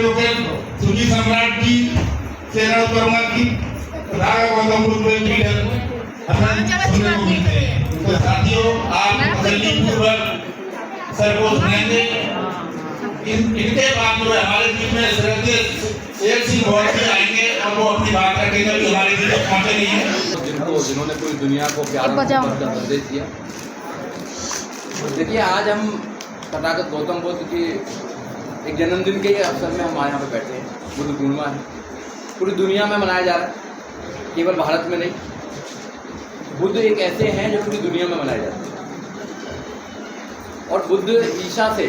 डोक्यात सुजी सम्राट की सेना कर्मा की राग गौतम बुद्ध लीडर अपन सुनने को मिलते हैं। तो साथियों आप तसल्ली पूर्वक सर को सुनेंगे। इनके बाद जो है हमारे बीच में श्रद्धेय शेर सिंह भौरजी आएंगे और वो अपनी बात रखेंगे जो हमारे बीच में पहुंचे नहीं है, जिन्होंने पूरी दुनिया को प्यार का संदेश दिया। देखिए आज हम तथागत गौतम बुद्ध की एक जन्मदिन के अवसर में हम यहाँ पे बैठे हैं। बुद्ध पूर्णिमा है, पूरी दुनिया में मनाया जा रहा है, केवल भारत में नहीं। बुद्ध एक ऐसे हैं जो पूरी दुनिया में मनाए जाते हैं। और बुद्ध ईसा से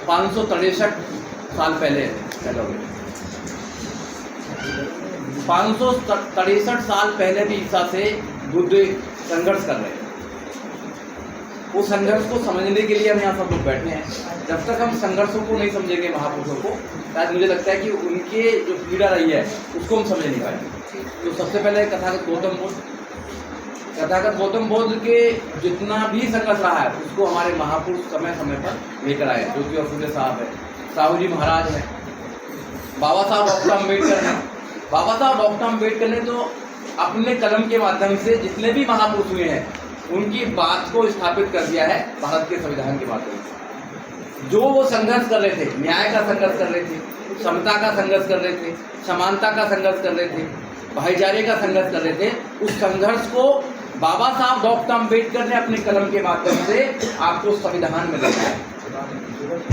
563 साल पहले पैदा हुए। 563 साल पहले भी ईसा से बुद्ध संघर्ष कर रहे हैं। वो संघर्ष को समझने के लिए हम यहाँ सब लोग बैठे हैं। जब तक हम संघर्षों को नहीं समझेंगे, महापुरुषों को, शायद मुझे लगता है कि उनके जो पीड़ा रही है उसको हम समझ नहीं पाएंगे। तो सबसे पहले तथागत गौतम बुद्ध के जितना भी संघर्ष रहा है उसको हमारे महापुरुष समय समय पर लेकर आए। ज्योति और फुले साहब है, साहू जी महाराज हैं, बाबा साहब डॉक्टर अम्बेडकर हैं। बाबा साहब डॉक्टर अम्बेडकर ने तो अपने कलम के माध्यम से जितने भी महापुरुष हुए हैं उनकी बात को स्थापित कर दिया है भारत के संविधान के माध्यम से। जो वो संघर्ष कर रहे थे, न्याय का संघर्ष कर रहे थे, समता का संघर्ष कर रहे थे, समानता का संघर्ष कर रहे थे, भाईचारे का संघर्ष कर रहे थे, उस संघर्ष को बाबा साहब डॉक्टर अम्बेडकर ने अपने कलम के माध्यम से आपको संविधान में दिया।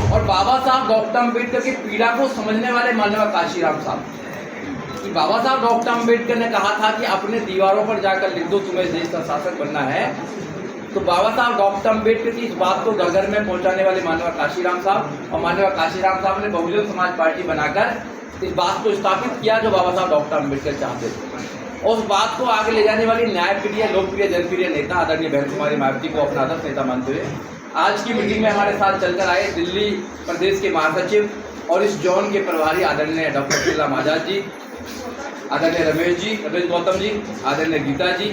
और बाबा साहब डॉक्टर अम्बेडकर की पीड़ा को समझने वाले माननीय काशीराम साहब, कि बाबा साहब डॉक्टर अम्बेडकर ने कहा था कि अपने दीवारों पर जाकर लिख दो तुम्हें देश का शासक बनना है। तो बाबा साहब डॉक्टर अम्बेडकर की इस बात को घर घर में पहुंचाने वाले माननीय काशीराम साहब, और माननीय काशीराम साहब ने बहुजन समाज पार्टी बनाकर इस बात को स्थापित किया जो बाबा साहब डॉक्टर अम्बेडकर चाहते थे। और उस बात को आगे ले जाने वाली न्यायप्रिय, लोकप्रिय, जनप्रिय नेता आदरणीय बहन कुमारी मायावती को अपना आदर्श नेता मानते हुए आज की मीटिंग में हमारे साथ चलकर आए दिल्ली प्रदेश के महासचिव और इस जोन के प्रभारी आदरणीय डॉक्टर श्रीराम आजाद जी, आदरणीय रमेश गौतम जी, आदरणीय गीता जी,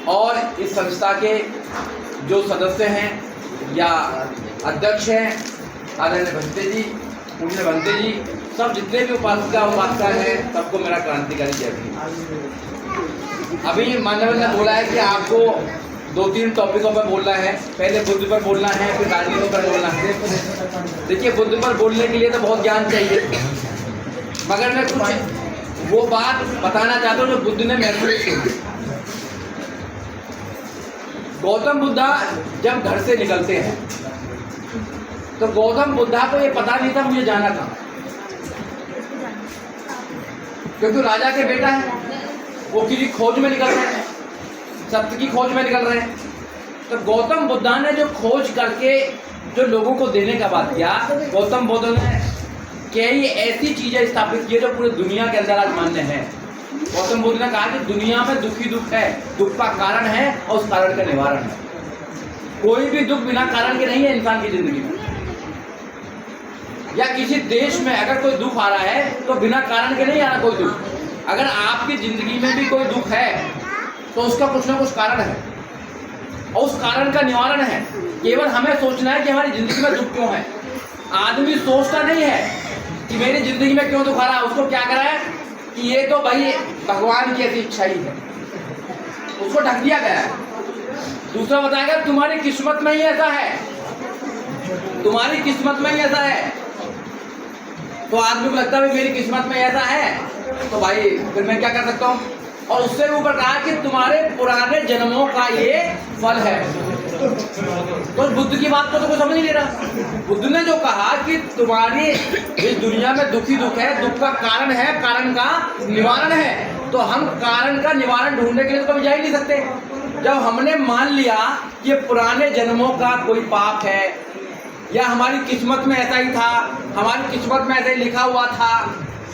और इस संस्था के जो सदस्य हैं या अध्यक्ष हैं आदरणीय भंते जी, पुण्य भंते जी, सब जितने भी उपासका हैं सबको मेरा क्रांतिकारी जय भीम। अभी मानव ने बोला है कि आपको 2-3 टॉपिकों पर बोलना है। पहले बुद्ध पर बोलना है, फिर राजनीति पर बोलना है। देखिए बुद्ध पर बोलने के लिए तो बहुत ज्ञान चाहिए, मगर मैं कुछ वो बात बताना चाहता हूँ जो बुद्ध ने महसूस की। गौतम बुद्धा जब घर से निकलते हैं तो गौतम बुद्धा को ये पता नहीं था मुझे जाना था, क्योंकि राजा के बेटा है, वो किसी खोज में निकल रहे हैं, सत्य की खोज में निकल रहे हैं। तो गौतम बुद्धा ने जो खोज करके जो लोगों को देने का बात किया, गौतम बुद्ध ने कई ऐसी चीजें स्थापित की जो पूरी दुनिया के अंदर आज मान्य है। गौतम बुद्ध ने कहा कि दुनिया में दुखी दुख है, दुख का कारण है और उस कारण का निवारण है। कोई भी दुख बिना कारण के नहीं है इंसान की जिंदगी में, या किसी देश में अगर कोई दुख आ रहा है तो बिना कारण के नहीं आ रहा कोई दुख। अगर आपकी जिंदगी में भी कोई दुख है तो उसका कुछ ना कुछ कारण है और उस कारण का निवारण है। केवल हमें सोचना है कि हमारी जिंदगी में दुख क्यों है। आदमी सोचता नहीं है कि मेरी जिंदगी में क्यों दुख आ रहा है। उसको क्या करा है कि ये तो भाई भगवान की ऐसी इच्छा ही है, उसको ढक दिया गया है। दूसरा बताएगा तुम्हारी किस्मत में ही ऐसा है, तुम्हारी किस्मत में ही ऐसा है। तो आदमी को लगता है मेरी किस्मत में ऐसा है तो भाई फिर मैं क्या कर सकता हूँ। और उससे ऊपर कहा कि तुम्हारे पुराने जन्मों का ये फल है। तो बुद्ध की बात को तो कोई समझ नहीं ले रहा। बुद्ध ने जो कहा कि तुम्हारी इस दुनिया में दुखी दुख है, दुख का कारण है, कारण का निवारण है। तो हम कारण का निवारण ढूंढने के लिए तो कभी जा ही नहीं सकते। जब हमने मान लिया कि पुराने जन्मों का कोई पाप है या हमारी किस्मत में ऐसा ही था, हमारी किस्मत में ऐसा ही लिखा हुआ था,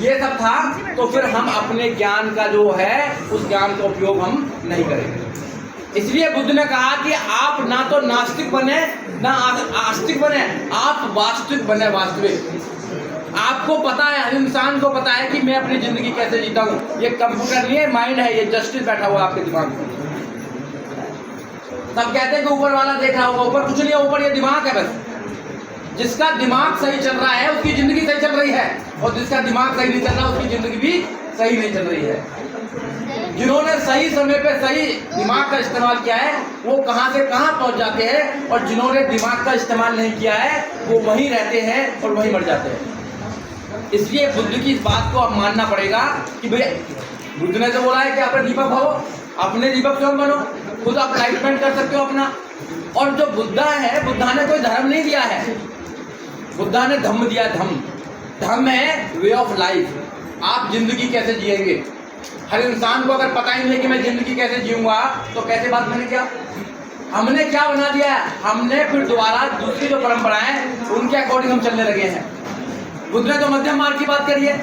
ये सब था, तो फिर हम अपने ज्ञान का जो है उस ज्ञान का उपयोग हम नहीं करेंगे। इसलिए बुद्ध ने कहा कि आप ना तो नास्तिक बने ना आस्तिक बने, आप वास्तविक बने। वास्तविक आपको पता है, हर इंसान को पता है कि मैं अपनी जिंदगी कैसे जीता हूँ। ये कंप्यूटर नहीं है, माइंड है, ये जस्टिस बैठा हुआ आपके दिमाग में। सब कहते हैं कि ऊपर वाला देख रहा होगा, ऊपर कुछ नहीं है, ऊपर ये दिमाग है बस। जिसका दिमाग सही चल रहा है उसकी जिंदगी सही चल रही है, और जिसका दिमाग सही नहीं चल रहा उसकी जिंदगी भी सही नहीं चल रही है। जिन्होंने सही समय पे सही दिमाग का इस्तेमाल किया है वो कहां से कहां पहुंच जाते हैं, और जिन्होंने दिमाग का इस्तेमाल नहीं किया है वो वहीं रहते हैं और वहीं मर जाते हैं। इसलिए बुद्ध की इस बात को अब मानना पड़ेगा कि भैया बुद्ध ने तो बोला है कि अपने दीपक हो, अपने दीपक स्वयं बनो, खुद आप लाइटमेंट कर सकते हो अपना। और जो बुद्धा है, बुद्धा ने कोई धर्म नहीं दिया है, बुद्धा ने धम्म दिया। धम्म है वे ऑफ लाइफ। आप जिंदगी कैसे जिएंगे। हर इंसान को अगर पता ही नहीं कि मैं जिंदगी कैसे जीऊंगा तो कैसे बात मैंने क्या, हमने क्या बना दिया है, हमने फिर दोबारा दूसरी जो परंपराएं उनके अकॉर्डिंग हम चलने लगे हैं। बुद्ध ने तो मध्यम मार्ग की बात करी है,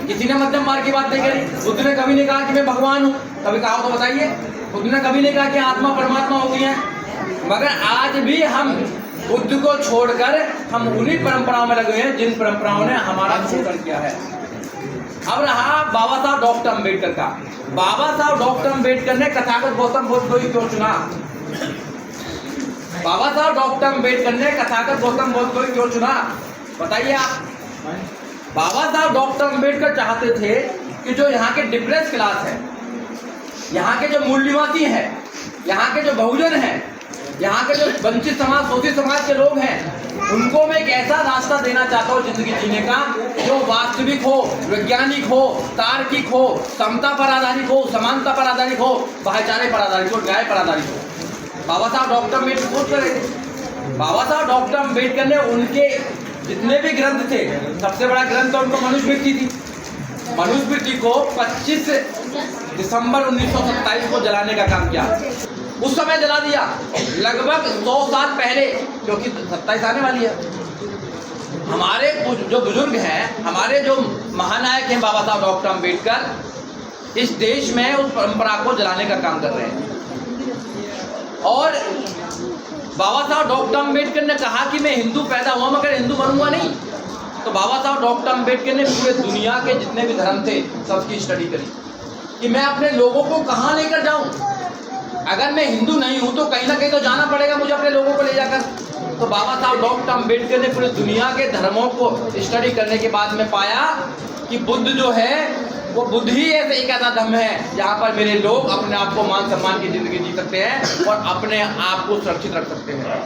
किसी ने मध्यम मार्ग की बात नहीं करी। बुद्ध ने कभी नहीं कहा कि मैं भगवान हूँ, कभी कहा तो बताइए। बुद्ध ने कभी नहीं कहा कि आत्मा परमात्मा होती है। मगर आज भी हम बुद्ध को छोड़कर हम उन्हीं परंपराओं में लगे हैं जिन परंपराओं ने हमारा शोषण किया है। अब रहा बाबा साहब डॉक्टर अम्बेडकर का। बाबा साहब डॉक्टर अम्बेडकर ने तथागत गौतम बुद्ध को ही क्यों चुना? बाबा साहब डॉक्टर अम्बेडकर ने तथागत गौतम बुद्ध को ही क्यों चुना? बताइए आप। बाबा साहब डॉक्टर अम्बेडकर चाहते थे कि जो यहाँ के डिप्रेस क्लास है, यहाँ के जो मूल निवासी हैं, यहाँ के जो बहुजन हैं, यहाँ के जो वंचित समाज, शोषित समाज के लोग हैं, उनको मैं एक ऐसा रास्ता देना चाहता हूँ जिंदगी जीने का जो वास्तविक हो, वैज्ञानिक हो, तार्किक हो, समता पर आधारित हो, समानता पर आधारित हो, भाईचारे पर आधारित हो, न्याय पर आधारित हो। बाबा साहब डॉक्टर अम्बेडकर सोच रहे थे। बाबा साहब डॉक्टर अम्बेडकर ने उनके जितने भी ग्रंथ थे, सबसे बड़ा ग्रंथ तो उनको मनुस्मृति थी। मनुस्मृति को 25 दिसंबर 1927 को जलाने का काम किया। उस समय जला दिया, लगभग 100 साल पहले, क्योंकि 27 आने वाली है। हमारे जो बुजुर्ग हैं, हमारे जो महानायक हैं बाबा साहब डॉक्टर अम्बेडकर, इस देश में उस परंपरा को जलाने का काम कर रहे हैं। और बाबा साहब डॉक्टर अम्बेडकर ने कहा कि मैं हिंदू पैदा हुआ मगर हिंदू बनूंगा नहीं। तो बाबा साहब डॉक्टर अम्बेडकर ने पूरे दुनिया के जितने भी धर्म थे सबकी स्टडी करी कि मैं अपने लोगों को कहाँ लेकर जाऊं। अगर मैं हिंदू नहीं हूं तो कहीं ना कहीं तो जाना पड़ेगा मुझे अपने लोगों को ले जाकर। तो बाबा साहब डॉक्टर अम्बेडकर ने पूरे दुनिया के धर्मों को स्टडी करने के बाद में पाया कि बुद्ध जो है वो बुद्ध ही ऐसे एक ऐसा धर्म है जहाँ पर मेरे लोग अपने आप को मान सम्मान की जिंदगी जी सकते हैं और अपने आप को सुरक्षित रख सकते हैं।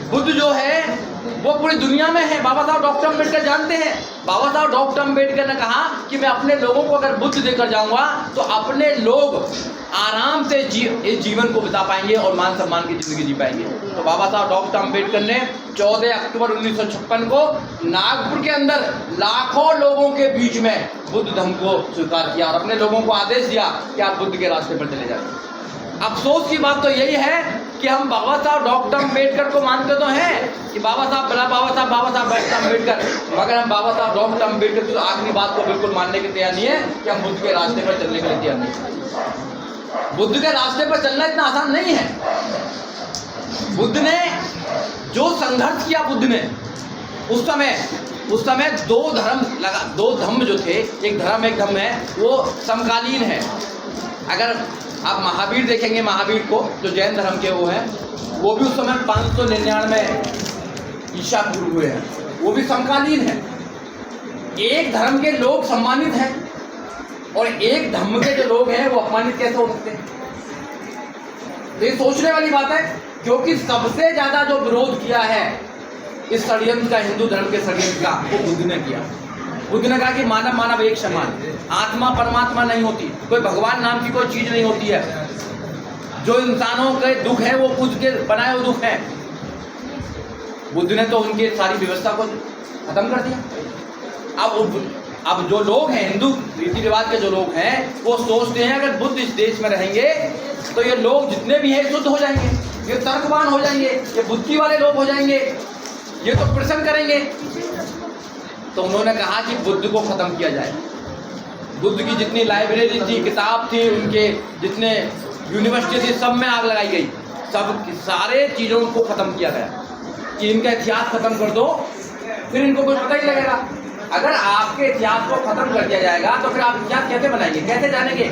बुद्ध जो है वो पूरी दुनिया में है। बाबा साहब डॉक्टर अम्बेडकर जानते हैं। बाबा साहब डॉक्टर अम्बेडकर ने कहा कि मैं अपने लोगों को अगर बुद्ध देकर जाऊंगा तो अपने लोग आराम से जीवन को बिता पाएंगे और मान सम्मान की जिंदगी जी पाएंगे। तो बाबा साहब डॉक्टर अम्बेडकर ने 14 अक्टूबर 1956 को नागपुर के अंदर लाखों लोगों के बीच में बुद्ध धर्म को स्वीकार किया और अपने लोगों को आदेश दिया कि आप बुद्ध के रास्ते पर चले जाए। अफसोस की बात तो यही है कि हम बाबा साहब डॉक्टर अम्बेडकर को मानते तो हैं कि बाबा साहब डॉक्टर अम्बेडकर, मगर हम बाबा साहब डॉक्टर अम्बेडकर की आखिरी बात को बिल्कुल मानने के तैयार नहीं है कि हम बुद्ध के रास्ते पर चलने के लिए तैयार नहीं। बुद्ध के रास्ते पर चलना इतना आसान नहीं है। बुद्ध ने जो संघर्ष किया, बुद्ध ने उस समय दो धर्म जो थे, एक धर्म है, वो समकालीन है। अगर आप महावीर देखेंगे, महावीर को जो जैन धर्म के वो हैं, वो भी उस समय 599 ईसा पूर्व हुए हैं, वो भी समकालीन है। एक धर्म के लोग सम्मानित हैं और एक धर्म के जो लोग हैं वो अपमानित कैसे हो सकते हैं? तो ये सोचने वाली बात है, क्योंकि सबसे ज्यादा जो विरोध किया है इस षड्यंत्र का, हिंदू धर्म के षड्यंत्र का, वो बुद्ध ने किया। बुद्ध ने कहा कि मानव एक समान, आत्मा परमात्मा नहीं होती, कोई भगवान नाम की कोई चीज नहीं होती है। जो इंसानों के दुख है वो खुद के बनाए हुए दुख है। बुद्ध ने तो उनकी सारी व्यवस्था को खत्म कर दिया। अब जो लोग हैं, हिंदू रीति रिवाज के जो लोग हैं, वो सोचते हैं अगर बुद्ध इस देश में रहेंगे तो ये लोग जितने भी हैं शुद्ध हो जाएंगे, ये तर्कवान हो जाएंगे, ये बुद्धि वाले लोग हो जाएंगे, ये तो प्रसन्न करेंगे। तो उन्होंने कहा कि बुद्ध को खत्म किया जाए। बुद्ध की जितनी लाइब्रेरी थी, किताब थी, उनके जितने यूनिवर्सिटी थी, सब में आग लगाई गई। सब सारे चीज़ों को ख़त्म किया गया कि इनका इतिहास ख़त्म कर दो, फिर इनको कुछ पता ही लगेगा। अगर आपके इतिहास को ख़त्म कर दिया जाएगा तो फिर आप इतिहास कैसे बनाएंगे, कैसे जानेंगे?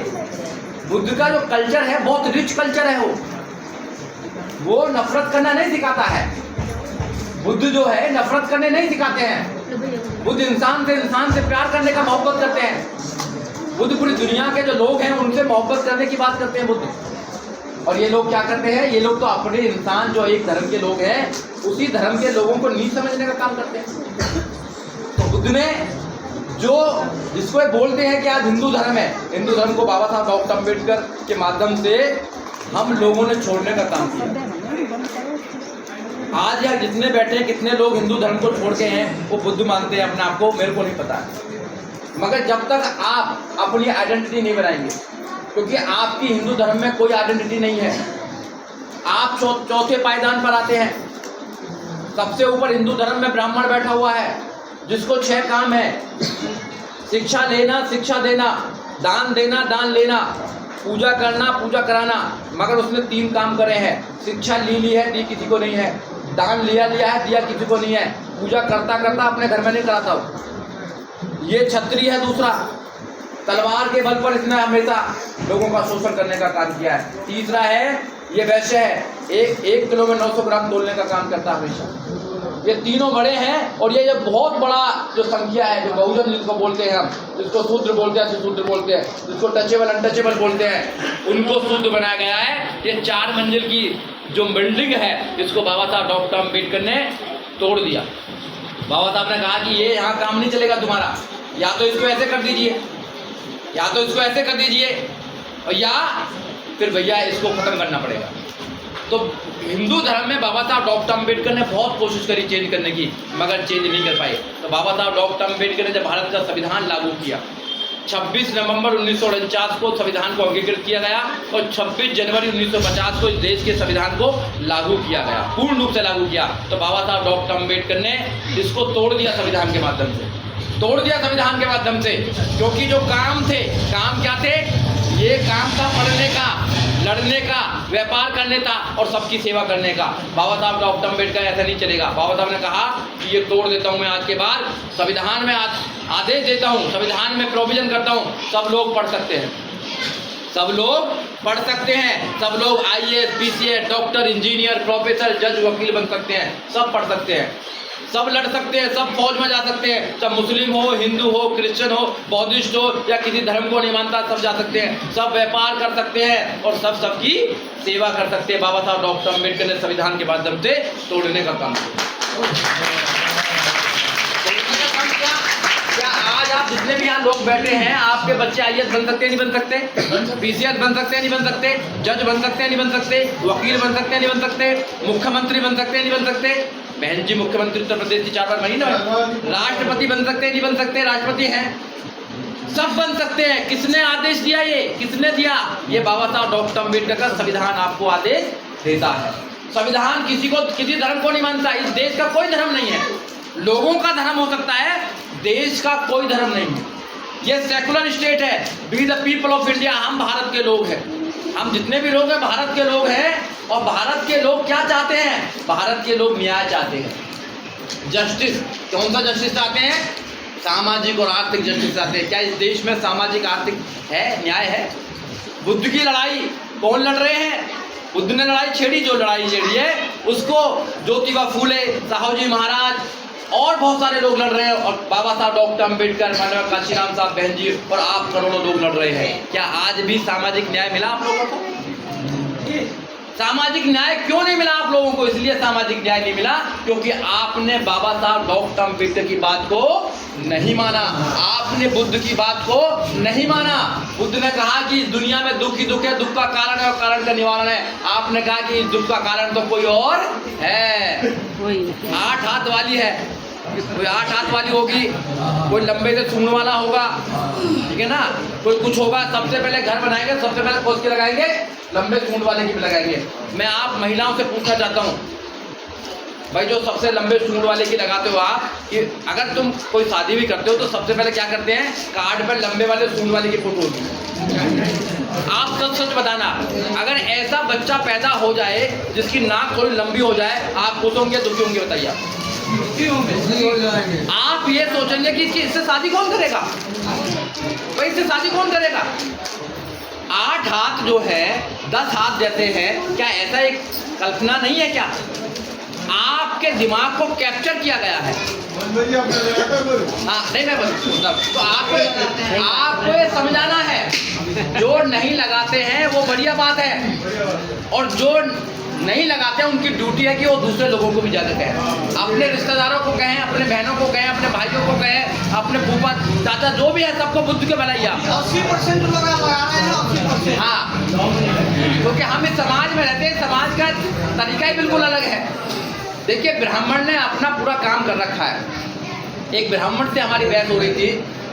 बुद्ध का जो कल्चर है बहुत रिच कल्चर है। वो नफरत करना नहीं सिखाता है, बुद्ध जो है नफरत करने नहीं सिखाते हैं। बुद्ध इंसान से प्यार करने का मोहब्बत करते हैं। बुद्ध पूरी दुनिया के जो लोग हैं उनसे मोहब्बत करने की बात करते हैं बुद्ध। और ये लोग क्या करते हैं, ये लोग तो अपने इंसान जो एक धर्म के लोग हैं उसी धर्म के लोगों को नीच समझने का काम करते हैं। तो बुद्ध ने जो जिसको ये बोलते हैं कि आज हिंदू धर्म है, हिंदू धर्म को बाबा साहब डॉक्टर अम्बेडकर के माध्यम से हम लोगों ने छोड़ने का काम किया। आज यार जितने बैठे हैं कितने लोग हिंदू धर्म को छोड़ के हैं वो बुद्ध मानते हैं अपने आप को, मेरे को नहीं पता है। मगर जब तक आप अपनी आइडेंटिटी नहीं बनाएंगे, क्योंकि आपकी हिंदू धर्म में कोई आइडेंटिटी नहीं है। आप चौथे पायदान पर आते हैं। सबसे ऊपर हिंदू धर्म में ब्राह्मण बैठा हुआ है जिसको 6 काम है, शिक्षा लेना, शिक्षा देना, दान देना, दान लेना, पूजा करना, पूजा कराना। मगर उसने 3 काम करे हैं। शिक्षा ली है, दी किसी को नहीं है। दान लिया है, दिया किसी को नहीं है। पूजा करता करता अपने घर में नहीं कराता हूँ। ये क्षत्रिय है। दूसरा, तलवार के बल पर इसने हमेशा लोगों का शोषण करने का काम किया है। तीसरा है, ये वैश्य है, 1 किलो में 900 ग्राम तोलने का काम करता है हमेशा। ये तीनों बड़े हैं। और ये बहुत बड़ा जो संख्या है, जो बहुजन जिसको बोलते हैं हम, जिसको शूद्र बोलते हैं, शूद्र बोलते हैं, जिसको टचेबल अनटचेबल बोलते हैं, उनको शूद्र बनाया गया है। ये 4 मंजिल की जो बिल्डिंग है इसको बाबा साहब डॉक्टर अम्बेडकर ने तोड़ दिया। बाबा साहब ने कहा कि ये यहाँ काम नहीं चलेगा तुम्हारा, या तो इसको ऐसे कर दीजिए, या तो इसको ऐसे कर दीजिए, और या फिर भैया इसको खत्म करना पड़ेगा। तो हिंदू धर्म में बाबा साहब डॉक्टर अम्बेडकर ने बहुत कोशिश करी चेंज करने की, मगर चेंज नहीं कर पाए। तो बाबा साहब डॉक्टर अम्बेडकर ने जब भारत का संविधान लागू किया, 26 नवंबर 1949 को संविधान को अंगीकृत किया गया और 26 जनवरी 1950 को इस देश के संविधान को लागू किया गया, पूर्ण रूप से लागू किया। तो बाबा साहब डॉक्टर अम्बेडकर ने इसको तोड़ दिया संविधान के माध्यम से, तोड़ दिया संविधान के माध्यम से। क्योंकि जो काम थे, काम क्या थे? ये काम था पढ़ने का, लड़ने का, व्यापार करने का और सबकी सेवा करने का। बाबा साहब डॉक्टर अम्बेडकर ऐसा नहीं चलेगा। बाबा साहब ने कहा कि ये तोड़ देता हूँ मैं आज के बाद, संविधान में आदेश देता हूँ, संविधान में प्रोविजन करता हूँ, सब लोग पढ़ सकते हैं, सब लोग पढ़ सकते हैं, सब लोग IAS, PCS, doctor, engineer, professor, जज, वकील बन सकते हैं, सब पढ़ सकते हैं, सब लड़ सकते हैं, सब फौज में जा सकते हैं, सब मुस्लिम हो, हिंदू हो, क्रिश्चियन हो, बौद्धिस्ट हो या किसी धर्म को नहीं मानता, सब जा सकते हैं, सब व्यापार कर सकते हैं और सब सबकी सेवा कर सकते हैं। बाबा साहब डॉक्टर अम्बेडकर ने संविधान के माध्यम से तोड़ने का काम किया। क्या आज आप जितने भी यहाँ लोग बैठे हैं, आपके बच्चे IAS बन सकते हैं, नहीं बन सकते? PCS बन सकते हैं, नहीं बन सकते? जज बन सकते हैं, नहीं बन सकते? वकील बन सकते हैं, नहीं बन सकते? मुख्यमंत्री बन सकते हैं, नहीं बन सकते? बहन जी मुख्यमंत्री उत्तर प्रदेश की 4 बार बनी ना। राष्ट्रपति बन सकते हैं, नहीं बन सकते? राष्ट्रपति हैं, सब बन सकते हैं। किसने आदेश दिया? ये किसने दिया? ये बाबा साहब डॉक्टर अम्बेडकर का संविधान आपको आदेश देता है। संविधान किसी को, किसी धर्म को नहीं मानता। इस देश का कोई धर्म नहीं है, लोगों का धर्म हो सकता है, देश का कोई धर्म नहीं है। ये सेकुलर स्टेट है। We the people of India, हम भारत के लोग हैं, हम जितने भी लोग हैं भारत के लोग हैं। और भारत के लोग क्या चाहते हैं? भारत के लोग न्याय चाहते हैं, जस्टिस। कौन सा जस्टिस चाहते हैं? सामाजिक और आर्थिक जस्टिस चाहते हैं। क्या इस देश में सामाजिक आर्थिक है, न्याय है? बुद्ध की लड़ाई कौन लड़ रहे हैं? बुद्ध ने लड़ाई छेड़ी, जो लड़ाई छेड़ी है उसको ज्योतिबा फूले, साहू जी महाराज और बहुत सारे लोग लड़ रहे हैं। और बाबा साहब डॉक्टर अम्बेडकर, मानव काशीराम साहब, बहन जी और आप करोड़ों लोग लड़ रहे हैं। क्या आज भी सामाजिक न्याय मिला आप लोगों को? सामाजिक न्याय क्यों नहीं मिला आप लोगों को? इसलिए सामाजिक न्याय नहीं मिला क्योंकि आपने बाबा साहब डॉक्टर अम्बेडकर की बात को नहीं माना, आपने बुद्ध की बात को नहीं माना। बुद्ध ने कहा कि इस दुनिया में दुख ही दुख है, दुख का कारण है और कारण का निवारण है। आपने कहा कि इस दुख का कारण तो कोई और है। 8 हाथ वाली है, कोई 8 हाथ वाली होगी, कोई लंबे से सूंड वाला होगा, ठीक है ना, कोई कुछ होगा। सबसे पहले घर बनाएंगे, सबसे पहले खोज के लगाएंगे, लंबे सूंड वाले की भी लगाएंगे। मैं आप महिलाओं से पूछना चाहता हूँ भाई, जो सबसे लंबे सूंड वाले की लगाते हो आप, कि अगर तुम कोई शादी भी करते हो तो सबसे पहले क्या करते हैं? कार्ड पर लंबे वाले सूंड वाले की फोटो होती है। आप सच सच बताना, अगर ऐसा बच्चा पैदा हो जाए जिसकी नाक थोड़ी लंबी हो जाए, आप खुश होंगे दुखी होंगे? बताइए आप ये सोचेंगे कि इससे शादी कौन करेगा? भाई इससे शादी कौन करेगा? 8 हाथ जो है 10 हाथ जैसे हैं, क्या ऐसा एक कल्पना नहीं है क्या? आपके दिमाग को कैप्चर किया गया है। हाँ नहीं मैं तो आपको ये समझाना है, जो नहीं लगाते हैं वो बढ़िया बात है, और जो नहीं लगाते हैं उनकी ड्यूटी है कि वो दूसरे लोगों को भी जाकर कहें, अपने रिश्तेदारों को कहें, अपने बहनों को कहें, अपने भाइयों को कहें, अपने फूफा चाचा जो भी है सबको बुद्ध के बनाइए। 80% लोग लगा रहे हैं, 80%। हाँ, क्योंकि हम इस समाज में रहते हैं, समाज का तरीका ही बिल्कुल अलग है। देखिए, ब्राह्मण ने अपना पूरा काम कर रखा है। एक ब्राह्मण से हमारी बहस हो रही थी।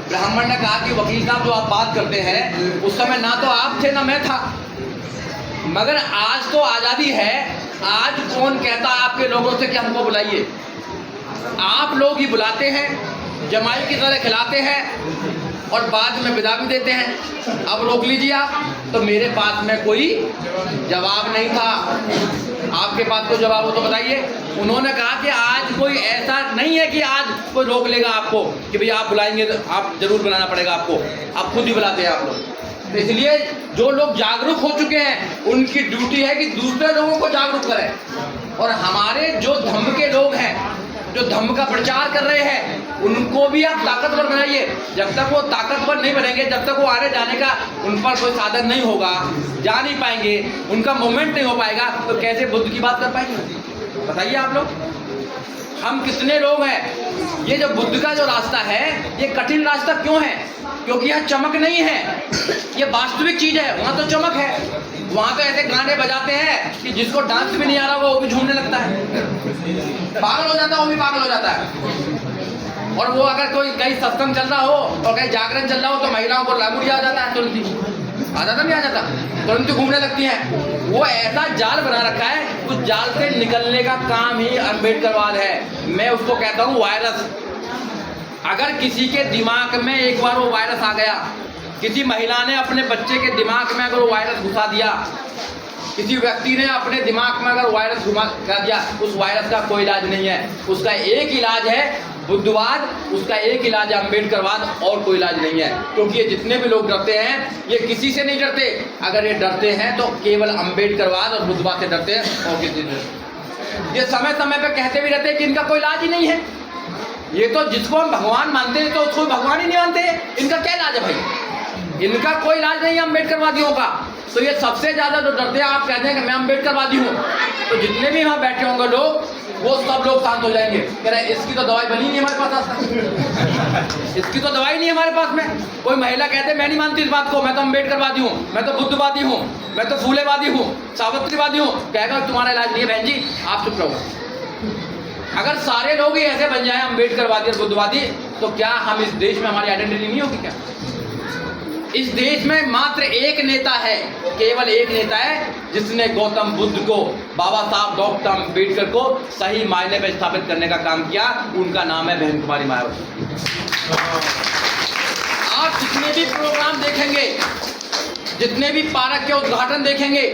ब्राह्मण ने कहा कि वकील साहब जो आप बात करते हैं, उस समय ना तो आप थे ना मैं था, मगर आज तो आज़ादी है, आज कौन कहता आपके लोगों से कि हमको बुलाइए? आप लोग ही बुलाते हैं, जमाई की तरह खिलाते हैं और बाद में विदा भी देते हैं। अब रोक लीजिए आप, तो मेरे पास में कोई जवाब नहीं था। आपके पास कोई जवाब हो तो बताइए। उन्होंने कहा कि आज कोई ऐसा नहीं है कि आज कोई रोक लेगा आपको कि भैया आप बुलाएंगे तो आप जरूर बुलाना पड़ेगा आपको, आप खुद ही बुलाते हैं आप लोग। तो इसलिए जो लोग जागरूक हो चुके हैं उनकी ड्यूटी है कि दूसरे लोगों को जागरूक करें, और हमारे जो धम्म के लोग हैं, जो धम्म का प्रचार कर रहे हैं, उनको भी आप ताकतवर बनाइए। जब तक वो ताकतवर नहीं बनेंगे, जब तक वो आने जाने का उन पर कोई साधन नहीं होगा, जा नहीं पाएंगे, उनका मूवमेंट नहीं हो पाएगा, तो कैसे बुद्ध की बात कर पाएंगे? बताइए आप लोग। हम कितने लोग हैं? ये जो बुद्ध का जो रास्ता है, ये कठिन रास्ता क्यों है? क्योंकि यहाँ चमक नहीं है, ये वास्तविक चीज है। वहाँ तो चमक है, वहाँ तो ऐसे गाने बजाते हैं कि जिसको डांस भी नहीं आ रहा वो भी झूमने लगता है, पागल हो जाता है, वो भी पागल हो जाता है। और वो अगर कोई कहीं सत्संग चल रहा हो और कहीं जागरण चल रहा हो तो महिलाओं को लामुड़िया आ जाता है, तुरंत ही आ जाता, नहीं आ जाता, तुरंत ही घूमने लगती हैं। वो ऐसा जाल बना रखा है, उस जाल से निकलने का काम ही अम्बेडकरवाद है। मैं उसको कहता हूँ वायरस। अगर किसी के दिमाग में एक बार वो वायरस आ गया, किसी महिला ने अपने बच्चे के दिमाग में अगर वो वायरस घुसा दिया, किसी व्यक्ति ने अपने दिमाग में अगर वायरस घुसा दिया, उस वायरस का कोई इलाज नहीं है। उसका एक इलाज है बुद्धवाद, उसका एक इलाज है अम्बेडकरवाद, और कोई इलाज नहीं है। क्योंकि ये जितने भी लोग डरते हैं, ये किसी से नहीं डरते। अगर ये डरते हैं तो केवल अम्बेडकरवाद और बुद्धवाद से डरते हैं, और किसी से। ये समय समय पे कहते भी रहते हैं कि इनका कोई इलाज ही नहीं है। ये तो जिसको हम भगवान मानते हैं तो उसको भगवान ही नहीं मानते। इनका क्या इलाज है भाई? इनका कोई इलाज नहीं है अम्बेडकरवादियों का। तो ये सबसे ज्यादा जो डरते हैं, आप कहते हैं कि मैं अम्बेडकरवादी हूँ, तो जितने भी वहाँ बैठे होंगे लोग, वो सब लोग शांत हो जाएंगे। कह रहे इसकी तो दवाई बनी नहीं हमारे पास आज तक, इसकी तो दवाई नहीं है हमारे पास में। कोई महिला कहते मैं नहीं मानती इस बात को, मैं तो अम्बेडकरवादी हूँ, मैं तो बुद्धवादी हूँ, मैं तो फूलेवादी हूँ, सावित्रीवादी हूँ, कहेगा तुम्हारा इलाज नहीं है बहन जी, आप चुप रहो। अगर सारे लोग ही ऐसे बन जाए अम्बेडकरवादी और बुद्धवादी, तो क्या हम इस देश में हमारी आइडेंटिटी नहीं होगी क्या? इस देश में मात्र एक नेता है, केवल एक नेता है, जिसने गौतम बुद्ध को, बाबा साहब डॉक्टर अम्बेडकर को सही मायने में स्थापित करने का काम किया। उनका नाम है बहन कुमारी मायावती। आप जितने भी प्रोग्राम देखेंगे, जितने भी पार्क के उद्घाटन देखेंगे,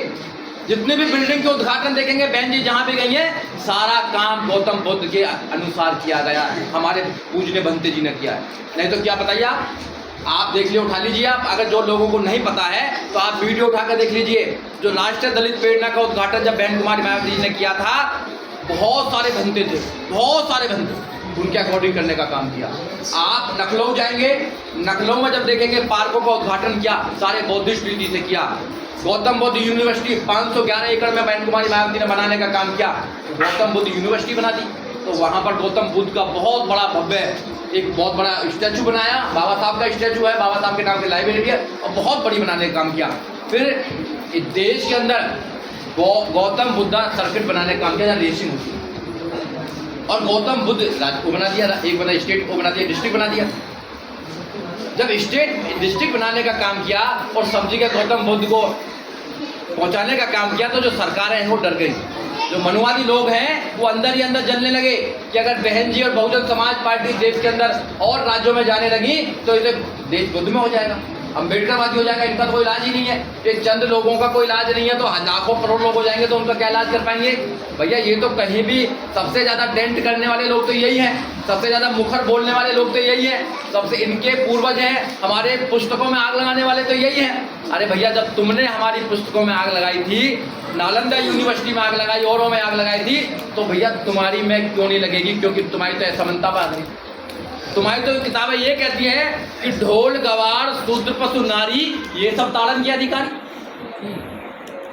जितने भी बिल्डिंग के उद्घाटन देखेंगे, बहन जी जहाँ भी गई हैं, सारा काम गौतम बुद्ध के अनुसार किया गया, हमारे पूजनीय भंते जी ने किया है। नहीं तो क्या बताइए आप देख लीजिए, उठा लीजिए आप। अगर जो लोगों को नहीं पता है तो आप वीडियो उठाकर देख लीजिए। जो राष्ट्रीय दलित प्रेरणा का उद्घाटन जब बहन कुमारी मायावती जी ने किया था, बहुत सारे भंते थे, बहुत सारे भंते, उनके अकॉर्डिंग करने का काम किया। आप लखनऊ जाएंगे, लखनऊ में जब देखेंगे पार्कों का उद्घाटन किया, सारे बौद्धिस्ट रीति से किया। गौतम बुद्ध यूनिवर्सिटी 511 एकड़ में बहन कुमारी मायावती ने बनाने का काम किया, गौतम बुद्ध यूनिवर्सिटी बना दी। तो वहाँ पर गौतम बुद्ध का बहुत बड़ा भव्य एक बहुत बड़ा स्टैचू बनाया, बाबा साहब का स्टैचू है, बाबा साहब के नाम से लाइब्रेरी है, और बहुत बड़ी बनाने का काम किया। फिर इस देश के अंदर गौतम बुद्धा सर्किट बनाने का काम किया, जहाँ रेसिंग होती है, और गौतम बुद्ध राज्य को बना दिया, एक बना स्टेट को बना दिया, डिस्ट्रिक्ट बना दिया। जब स्टेट डिस्ट्रिक्ट बनाने का काम किया और सब जगह गौतम बुद्ध को पहुंचाने का काम किया, तो जो सरकारें हैं वो डर गई। जो मनुवादी लोग हैं वो अंदर ही अंदर जलने लगे कि अगर बहन जी और बहुजन समाज पार्टी देश के अंदर और राज्यों में जाने लगी तो इसे देश बुद्ध में हो जाएगा। अम्बेडकरवादी हो जाएगा, इनका तो कोई इलाज ही नहीं है। एक चंद लोगों का कोई इलाज नहीं है तो लाखों करोड़ लोग हो जाएंगे तो उनका क्या इलाज कर पाएंगे भैया? ये तो कहीं भी सबसे ज़्यादा टेंट करने वाले लोग तो यही हैं, सबसे ज़्यादा मुखर बोलने वाले लोग तो यही हैं, सबसे इनके पूर्वज हैं, हमारे पुस्तकों में आग लगाने वाले तो यही हैं। अरे भैया, जब तुमने हमारी पुस्तकों में आग लगाई थी, नालंदा यूनिवर्सिटी में आग लगाई, औरों में आग लगाई थी, तो भैया तुम्हारी में क्यों नहीं लगेगी? क्योंकि तुम्हारी तो असमानता पर आ गई। तुम्हारी तो किताबें ये कहती हैं कि ढोल गवार शूद्र पशु नारी ये सब ताड़न के अधिकारी।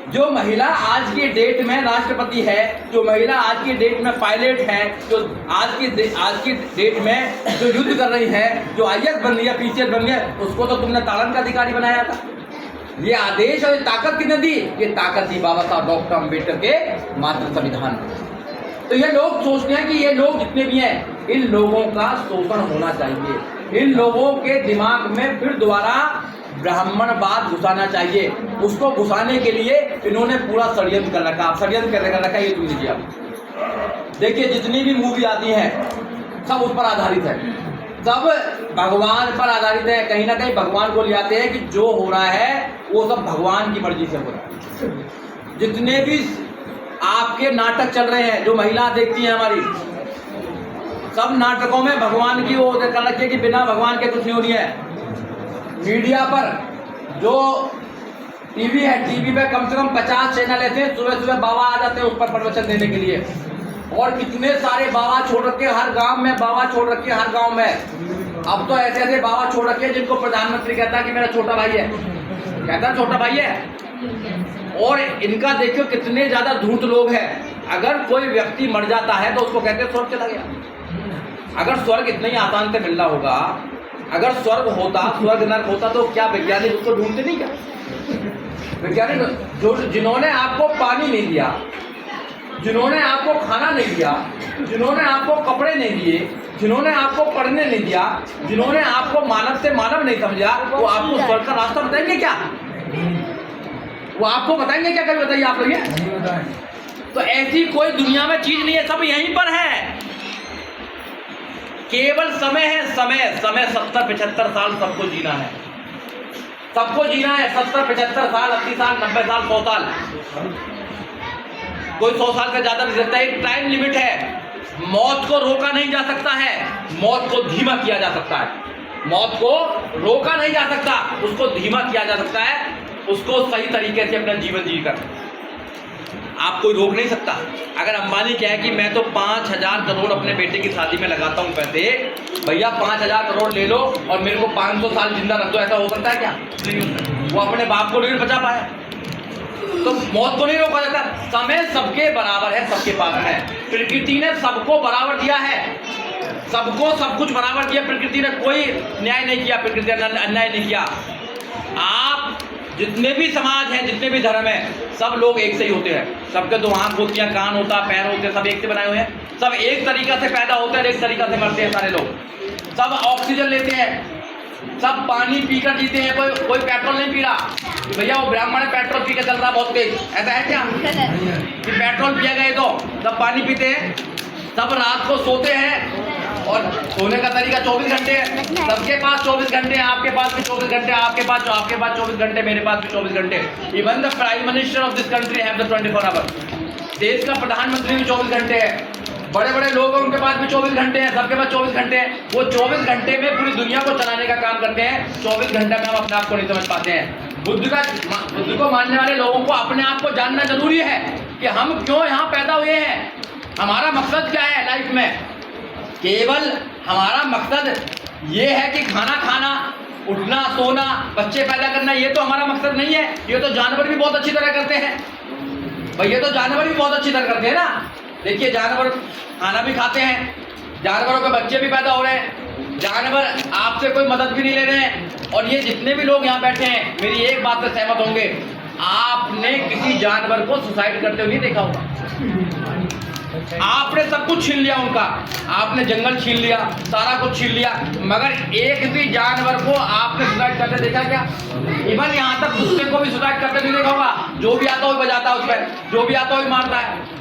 जो महिला आज की डेट में राष्ट्रपति है, जो महिला आज की डेट में पायलट है, जो आज की डेट में जो युद्ध कर रही है, जो IAS बन रही है, PCS बन रही है, उसको तो तुमने ताड़न का अधिकारी बनाया था। ये आदेश और ये ताकत किसने दी? ये ताकत दी बाबा साहब डॉक्टर अम्बेडकर के मातृ संविधान। तो ये लोग सोचते हैं कि ये लोग जितने भी हैं, इन लोगों का शोषण होना चाहिए, इन लोगों के दिमाग में फिर दोबारा ब्राह्मणवाद घुसाना चाहिए। उसको घुसाने के लिए इन्होंने पूरा षड्यंत्र कर रखा। षड्यंत्र कर रखा ये तुम लीजिए। आप देखिए, जितनी भी मूवी आती हैं सब उस पर आधारित है, सब भगवान पर आधारित है। कहीं ना कहीं भगवान को ले आते हैं कि जो हो रहा है वो सब भगवान की मर्जी से हो रहा है। जितने भी आपके नाटक चल रहे हैं, जो महिला देखती हैं हमारी, सब नाटकों में भगवान की वो कर रखी है कि बिना भगवान के कुछ नहीं हो रही है। मीडिया पर जो टीवी है, टीवी पे कम से कम 50 चैनल ऐसे हैं, सुबह सुबह बाबा आ जाते हैं उस पर प्रवचन देने के लिए। और कितने सारे बाबा छोड़ रखे, हर गांव में बाबा छोड़ रखे, हर गांव में। अब तो ऐसे ऐसे बाबा छोड़ रखे जिनको प्रधानमंत्री कहता है कि मेरा छोटा भाई है, कहता है छोटा भाई है। और इनका देखियो कितने ज्यादा धूर्त लोग हैं। अगर कोई व्यक्ति मर जाता है तो उसको कहते हैं स्वर्ग चला गया। अगर स्वर्ग इतना ही आसान से मिलना होगा, अगर स्वर्ग होता, स्वर्ग नर्क होता, तो क्या वैज्ञानिक उसको ढूंढते नहीं? क्या वैज्ञानिक जो जिन्होंने आपको पानी नहीं दिया, जिन्होंने आपको खाना नहीं दिया, जिन्होंने आपको कपड़े नहीं दिए, जिन्होंने आपको पढ़ने नहीं दिया, जिन्होंने आपको मानव से मानव नहीं समझा, वो आपको स्वर्ग का रास्ता बताएंगे क्या? वो आपको बताएंगे क्या? कभी बताइए आप लोग ये। तो ऐसी कोई दुनिया में चीज नहीं है, सब यहीं पर है। केवल समय है, समय 70-75 साल सबको जीना है, सबको जीना है। 70-75 साल, 80 साल, 90 साल, 100 साल, कोई 100 साल का ज्यादा नहीं रहता। एक टाइम लिमिट है। मौत को रोका नहीं जा सकता है, मौत को धीमा किया जा सकता है। मौत को रोका नहीं जा सकता, उसको धीमा किया जा सकता है, उसको सही तरीके से अपना जीवन जीकर आप कोई रोक नहीं सकता। अगर अंबानी कहे कि मैं तो 5,000 करोड़ अपने बेटे की शादी में लगाता हूं पैसे, भैया 5,000 करोड़ ले लो और मेरे को 500 साल जिंदा रख दो, ऐसा हो सकता है क्या? नहीं हो सकता। वो अपने बाप को नहीं बचा पाया, तो मौत को नहीं रोका जाता। समय सबके बराबर है, सबके पास है। प्रकृति ने सबको बराबर दिया है, सबको सब कुछ बराबर दिया। प्रकृति ने कोई न्याय नहीं किया, प्रकृति ने अन्याय नहीं किया। आप जितने भी समाज हैं, जितने भी धर्म हैं, सब लोग एक से ही होते हैं। सबके तो आँख होती है, कान होता है, पैर होते हैं, सब एक से बनाए हुए हैं। सब एक तरीका से पैदा होते हैं, एक तरीका से मरते हैं सारे लोग। सब ऑक्सीजन लेते हैं, सब पानी पीकर जीते हैं। कोई पेट्रोल नहीं पी रहा कि भैया वो ब्राह्मण है पेट्रोल पी के चल रहा बहुत तेज, ऐसा है क्या कि पेट्रोल पिया गए तो सब पानी पीते हैं। सब रात को सोते हैं और सोने का तरीका 24 घंटे है। सबके पास 24 घंटे हैं, आपके पास भी 24 घंटे, आपके पास 24 घंटे, मेरे पास भी 24 घंटे। Even the prime minister of this country have the 24 hour. देश का प्रधानमंत्री भी 24 घंटे है, बड़े बड़े लोग हैं उनके पास भी 24 घंटे हैं, सबके पास 24 घंटे हैं। वो 24 घंटे में पूरी दुनिया को चलाने का काम करते हैं। 24 घंटे में हम अपने आप को नहीं समझ पाते हैं। बुद्ध को मानने वाले लोगों को अपने आप को जानना जरूरी है कि हम क्यों यहाँ पैदा हुए हैं, हमारा मकसद क्या है लाइफ में। केवल हमारा मकसद ये है कि खाना खाना, उठना, सोना, बच्चे पैदा करना, ये तो हमारा मकसद नहीं है। ये तो जानवर भी बहुत अच्छी तरह करते हैं भाई, ये तो जानवर भी बहुत अच्छी तरह करते हैं ना। देखिए जानवर खाना भी खाते हैं, जानवरों के बच्चे भी पैदा हो रहे हैं, जानवर आपसे कोई मदद भी नहीं ले रहे हैं। और ये जितने भी लोग यहाँ बैठे हैं मेरी एक बात से सहमत होंगे, आपने किसी जानवर को सुसाइड करते हुए नहीं देखा होगा। आपने सब कुछ छीन लिया उनका, आपने जंगल छीन लिया, सारा कुछ छीन लिया, मगर एक भी जानवर को आपने सुसाइड करते देखा क्या? इवन यहाँ तक कुत्ते को भी सुसाइड करते नहीं देखा होगा। जो भी आता हो बजाता है उस पर, जो भी आता हो मारता है।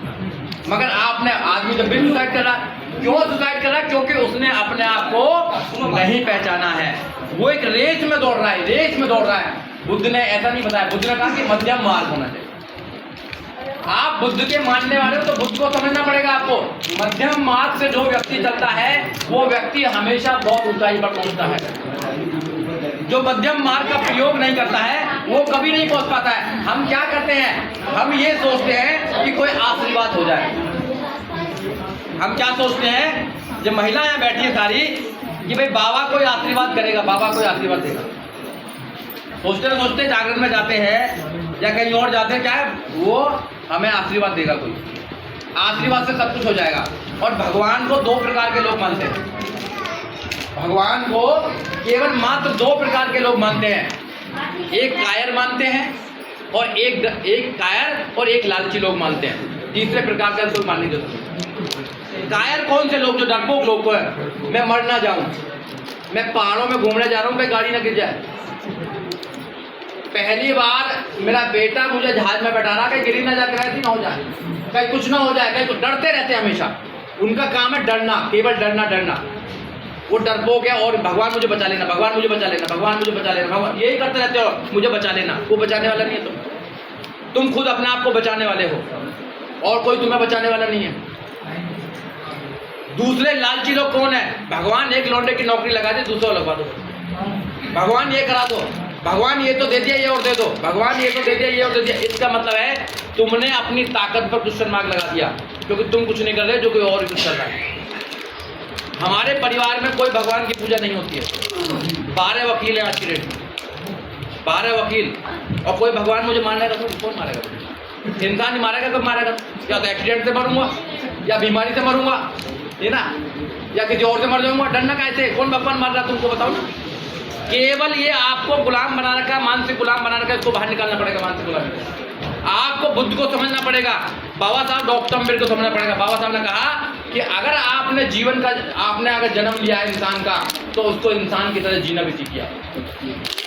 मगर आपने आदमी जब भी सुसाइड कर रहा है क्यों सुसाइड कर रहा है? क्योंकि उसने अपने आप को नहीं पहचाना है। वो एक रेस में दौड़ रहा है, रेस में दौड़ रहा है। बुद्ध ने ऐसा नहीं बताया, बुद्ध ने कहा कि मध्यम मार्ग होना चाहिए। आप बुद्ध के मानने वाले हो तो बुद्ध को समझना पड़ेगा आपको। मध्यम मार्ग से जो व्यक्ति चलता है वो व्यक्ति हमेशा बहुत ऊंचाई पर पहुंचता है। जो मध्यम मार्ग का प्रयोग नहीं करता है वो कभी नहीं पहुंच पाता है। हम क्या करते हैं, हम ये सोचते हैं कि कोई आशीर्वाद हो जाए। हम क्या सोचते हैं, जब महिला यहाँ बैठी है सारी, कि भाई बाबा कोई आशीर्वाद करेगा, बाबा कोई आशीर्वाद देगा। सोचते जागरण में जाते हैं या कहीं और जाते हैं, क्या है वो हमें आशीर्वाद देगा, कोई आशीर्वाद से सब कुछ हो जाएगा। और भगवान को दो प्रकार के लोग मानते हैं। भगवान को केवल मात्र दो प्रकार के लोग मानते हैं। एक कायर मानते हैं और एक कायर और एक लालची लोग मानते हैं। तीसरे प्रकार का कोई मान नहीं देते। कायर कौन से लोग? जो डरपोक लोग को है, मैं मर ना जाऊं, मैं पहाड़ों में घूमने जा रहा हूं, मैं गाड़ी ना गिर जाए, पहली बार मेरा बेटा मुझे जहाज में बैठा रहा, कहीं गिरी ना जाकर ऐसी ना हो जाए, कहीं कुछ ना हो जाए, कहीं कुछ, डरते रहते हैं हमेशा। उनका काम है डरना, केवल डरना डरना। वो डरपोक है। और भगवान मुझे बचा लेना, भगवान मुझे बचा लेना, भगवान मुझे बचा लेना, भगवान, यही करते रहते हो, मुझे बचा लेना। वो बचाने वाला नहीं है तुम खुद अपने आप को बचाने वाले हो और कोई तुम्हें बचाने वाला नहीं है। दूसरे लालची लोग कौन है? भगवान एक लौंडे की नौकरी लगा दे, दूसरा लगवा दो, भगवान ये करा दो, भगवान ये तो दे दिया, ये और दे दो, भगवान ये तो दे दिया, ये और दे दिया। इसका मतलब है तुमने अपनी ताकत पर क्वेश्चन मार्क लगा दिया, क्योंकि तुम कुछ नहीं कर रहे, जो कोई और ही कुछ कर रहा है। हमारे परिवार में कोई भगवान की पूजा नहीं होती है। 12 वकील हैं आज की डेट में, 12 वकील, और कोई भगवान मुझे मारेगा तो कौन मारेगा? इंसान ही मारेगा, कब मारेगा? या तो एक्सीडेंट से मरूंगा, या बीमारी से मरूंगा, है ना, या किसी और से मर जाऊंगा। डरना कैसे? कौन भगवान मार रहा तुमको बताओ ना। केवल ये आपको गुलाम बना रखा, मानसिक गुलाम बना रखा, इसको बाहर निकालना पड़ेगा। मानसिक गुलाम आपको बुद्ध को समझना पड़ेगा, बाबा साहब डॉक्टर अम्बेडकर को समझना पड़ेगा। बाबा साहब ने कहा कि अगर आपने जीवन का, आपने अगर जन्म लिया है इंसान का, तो उसको इंसान की तरह जीना भी सीखिए।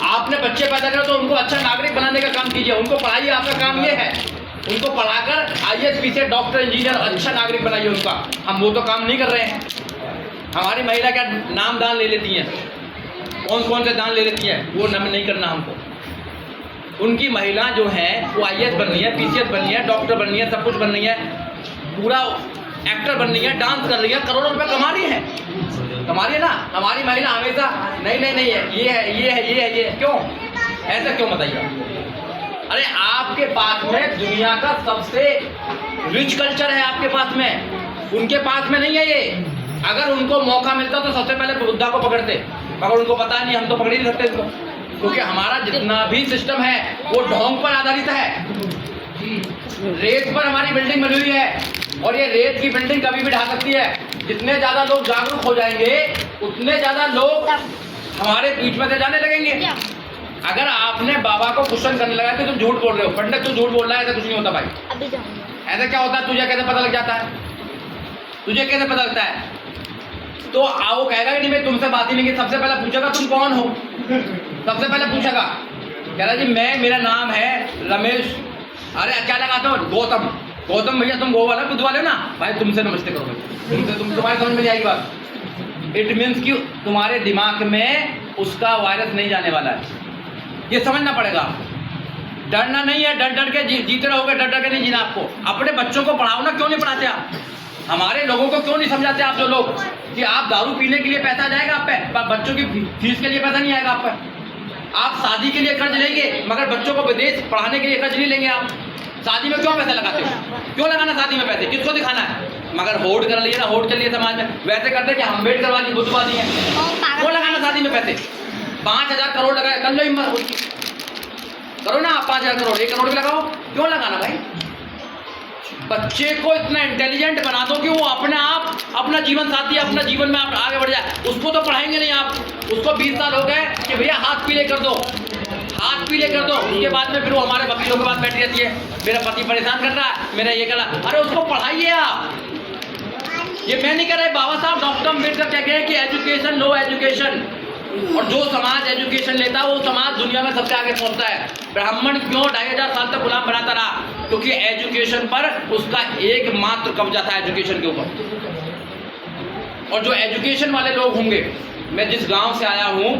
आपने बच्चे पैदा करे तो उनको अच्छा नागरिक बनाने का काम कीजिए, उनको पढ़ाइए। आपका काम ये है, उनको पढ़ाकर IAS पीछे डॉक्टर इंजीनियर अच्छा नागरिक बनाइए उनका। हम वो तो काम नहीं कर रहे हैं। हमारी महिला क्या नाम दान ले लेती हैं, कौन से दान ले लेती हैं, वो नहीं करना हमको। उनकी महिला जो है वो IAS बन रही है, PCS बन रही है, डॉक्टर बन रही है, सब कुछ बन रही है, पूरा एक्टर बन रही है, डांस कर रही है, करोड़ों रुपए कमा रही है, ना। हमारी महिला हमेशा नहीं है, ये है। क्यों ऐसा क्यों बताइए? अरे आपके पास में दुनिया का सबसे रिच कल्चर है, आपके पास में, उनके पास में नहीं है ये। अगर उनको मौका मिलता तो सबसे पहले बुद्धा को पकड़ते, मगर उनको पता नहीं, हम तो पकड़ ही नहीं सकते इसको, क्योंकि हमारा जितना भी सिस्टम है वो ढोंग पर आधारित है। रेत पर हमारी बिल्डिंग बनी हुई है, और ये रेत की बिल्डिंग कभी भी ढा सकती है। जितने ज़्यादा लोग जागरूक हो जाएंगे, उतने ज़्यादा लोग हमारे बीच में से जाने लगेंगे। अगर आपने बाबा को क्वेश्चन करने लगा कि तुम झूठ बोल रहे हो, पंडित तू झूठ बोल रहा है, ऐसा कुछ नहीं होता भाई। ऐसा क्या होता है? तुझे कैसे पता लग जाता है? तुझे कैसे पता लगता है? तो वो कहेगा कि नहीं मैं तुमसे बात ही नहीं की। सबसे पहले पूछेगा तुम कौन हो, सबसे पहले पूछेगा, कह रहा जी मेरा नाम है रमेश। अरे क्या लगाते हो? गौतम भैया तुम गो वाले बुद्ध वाले हो ना भाई, तुमसे नमस्ते करो भाई, तुम्हारे समझ में नहीं आएगी बात। इट मीन्स कि तुम्हारे दिमाग में उसका वायरस नहीं जाने वाला है, ये समझना पड़ेगा। डरना नहीं है, डर के जीते रहोगे, डर के नहीं जीना आपको। अपने बच्चों को पढ़ाओ ना, क्यों नहीं पढ़ाते आप? हमारे लोगों को क्यों नहीं समझाते आप जो लोग कि आप दारू पीने के लिए पैसा जाएगा आप पे, पर बच्चों की फीस के लिए पैसा नहीं आएगा आप पे। आप शादी के लिए कर्ज लेंगे, मगर बच्चों को विदेश पढ़ाने के लिए कर्ज नहीं लेंगे। आप शादी में क्यों पैसा लगाते हो? क्यों लगाना शादी में पैसे? किसको दिखाना है? मगर होड़ कर लिए ना, होड़ चल रही है समाज में। वैसे करते कि अम्बेडकरवादी बुद्धवादी है, क्यों लगाना शादी में पैसे? 5,000 करोड़ लगाए, कर लो हिम्मत, करो ना आप 5,000 करोड़, 1 करोड़ भी लगाओ, क्यों लगाना भाई? बच्चे को इतना इंटेलिजेंट बना दो कि वो अपने आप अपना जीवन साथी, अपना जीवन में आप आगे बढ़ जाए। उसको तो पढ़ाएंगे नहीं आप, उसको 20 साल हो गए कि भैया हाथ पीले कर दो, हाथ पीले कर दो। उसके बाद में फिर वो हमारे वकीलों के पास बैठी रहती है, मेरा पति परेशान कर रहा है, मेरा ये कर रहा है। अरे उसको पढ़ाइए आप, ये मैं नहीं कह रहा। बाबा साहब डॉक्टर अम्बेडकर क्या कहे कि एजुकेशन नो एजुकेशन, और जो समाज एजुकेशन लेता है वो समाज दुनिया में सबसे आगे पहुंचता है। ब्राह्मण क्यों 2500 साल तक गुलाम बनाता रहा? क्योंकि एजुकेशन पर उसका एकमात्र कब्जा था, एजुकेशन के ऊपर। और जो एजुकेशन वाले लोग होंगे, मैं जिस गांव से आया हूँ,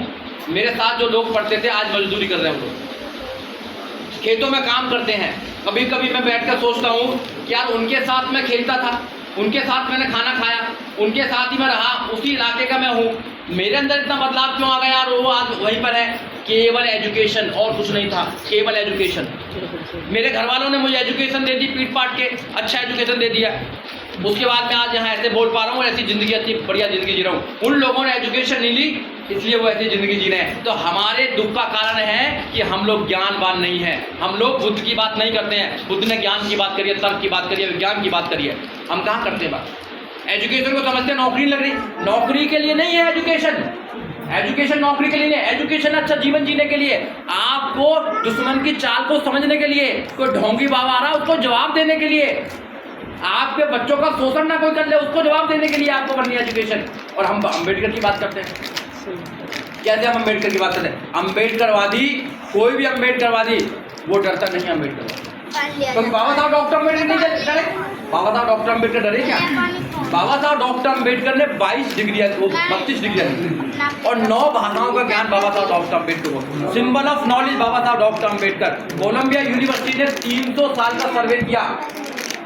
मेरे साथ जो लोग पढ़ते थे आज मजदूरी कर रहे हैं, वो लोग खेतों में काम करते हैं। कभी कभी मैं बैठकर सोचता हूँ कि यार उनके साथ मैं खेलता था, उनके साथ मैंने खाना खाया, उनके साथ ही मैं रहा, उसी इलाके का मैं हूँ, मेरे अंदर इतना बदलाव क्यों आ गया यार? वो आज वहीं पर है। केवल एजुकेशन, और कुछ नहीं था, केवल एजुकेशन। मेरे घर वालों ने मुझे एजुकेशन दे दी, पीट पाट के अच्छा एजुकेशन दे दिया। उसके बाद मैं आज यहाँ ऐसे बोल पा रहा हूँ, ऐसी ज़िंदगी, अच्छी बढ़िया ज़िंदगी जी रहा हूँ। उन लोगों ने एजुकेशन नहीं ली, इसलिए वो ऐसी ज़िंदगी जी रहे हैं। तो हमारे दुख का कारण है कि हम लोग ज्ञानवान नहीं हैं। हम लोग बुद्ध की बात नहीं करते हैं। बुद्ध ने ज्ञान की बात करी है, तर्क की बात करी है, विज्ञान की बात करी है। हम कहाँ करते हैं बात? एजुकेशन को समझते हैं नौकरी लग रही, नौकरी के लिए नहीं है एजुकेशन। एजुकेशन नौकरी के लिए नहीं, एजुकेशन अच्छा जीवन जीने के लिए, आपको दुश्मन की चाल को समझने के लिए, कोई ढोंगी बाबा आ रहा उसको जवाब देने के लिए, आपके बच्चों का शोषण ना कोई कर ले उसको जवाब देने के लिए आपको करनी है एजुकेशन। और हम अम्बेडकर की बात करते हैं। कैसे हम अम्बेडकर की बात करते हैं? अम्बेडकरवादी, कोई भी अम्बेडकरवादी वो डरता नहीं अम्बेडकर, क्योंकि बाबा साहब डॉक्टर अम्बेडकर नहीं डरे। बाबा साहब डॉक्टर अम्बेडकर डरे क्या? बाबा साहब डॉक्टर अम्बेडकर ने 22 डिग्री, 32 डिग्री और 9 भाषाओं का ज्ञान बाबा साहब डॉक्टर अम्बेडकर को। सिंबल ऑफ नॉलेज बाबा साहब डॉक्टर अम्बेडकर। कोलंबिया यूनिवर्सिटी ने 300 साल का सर्वे किया,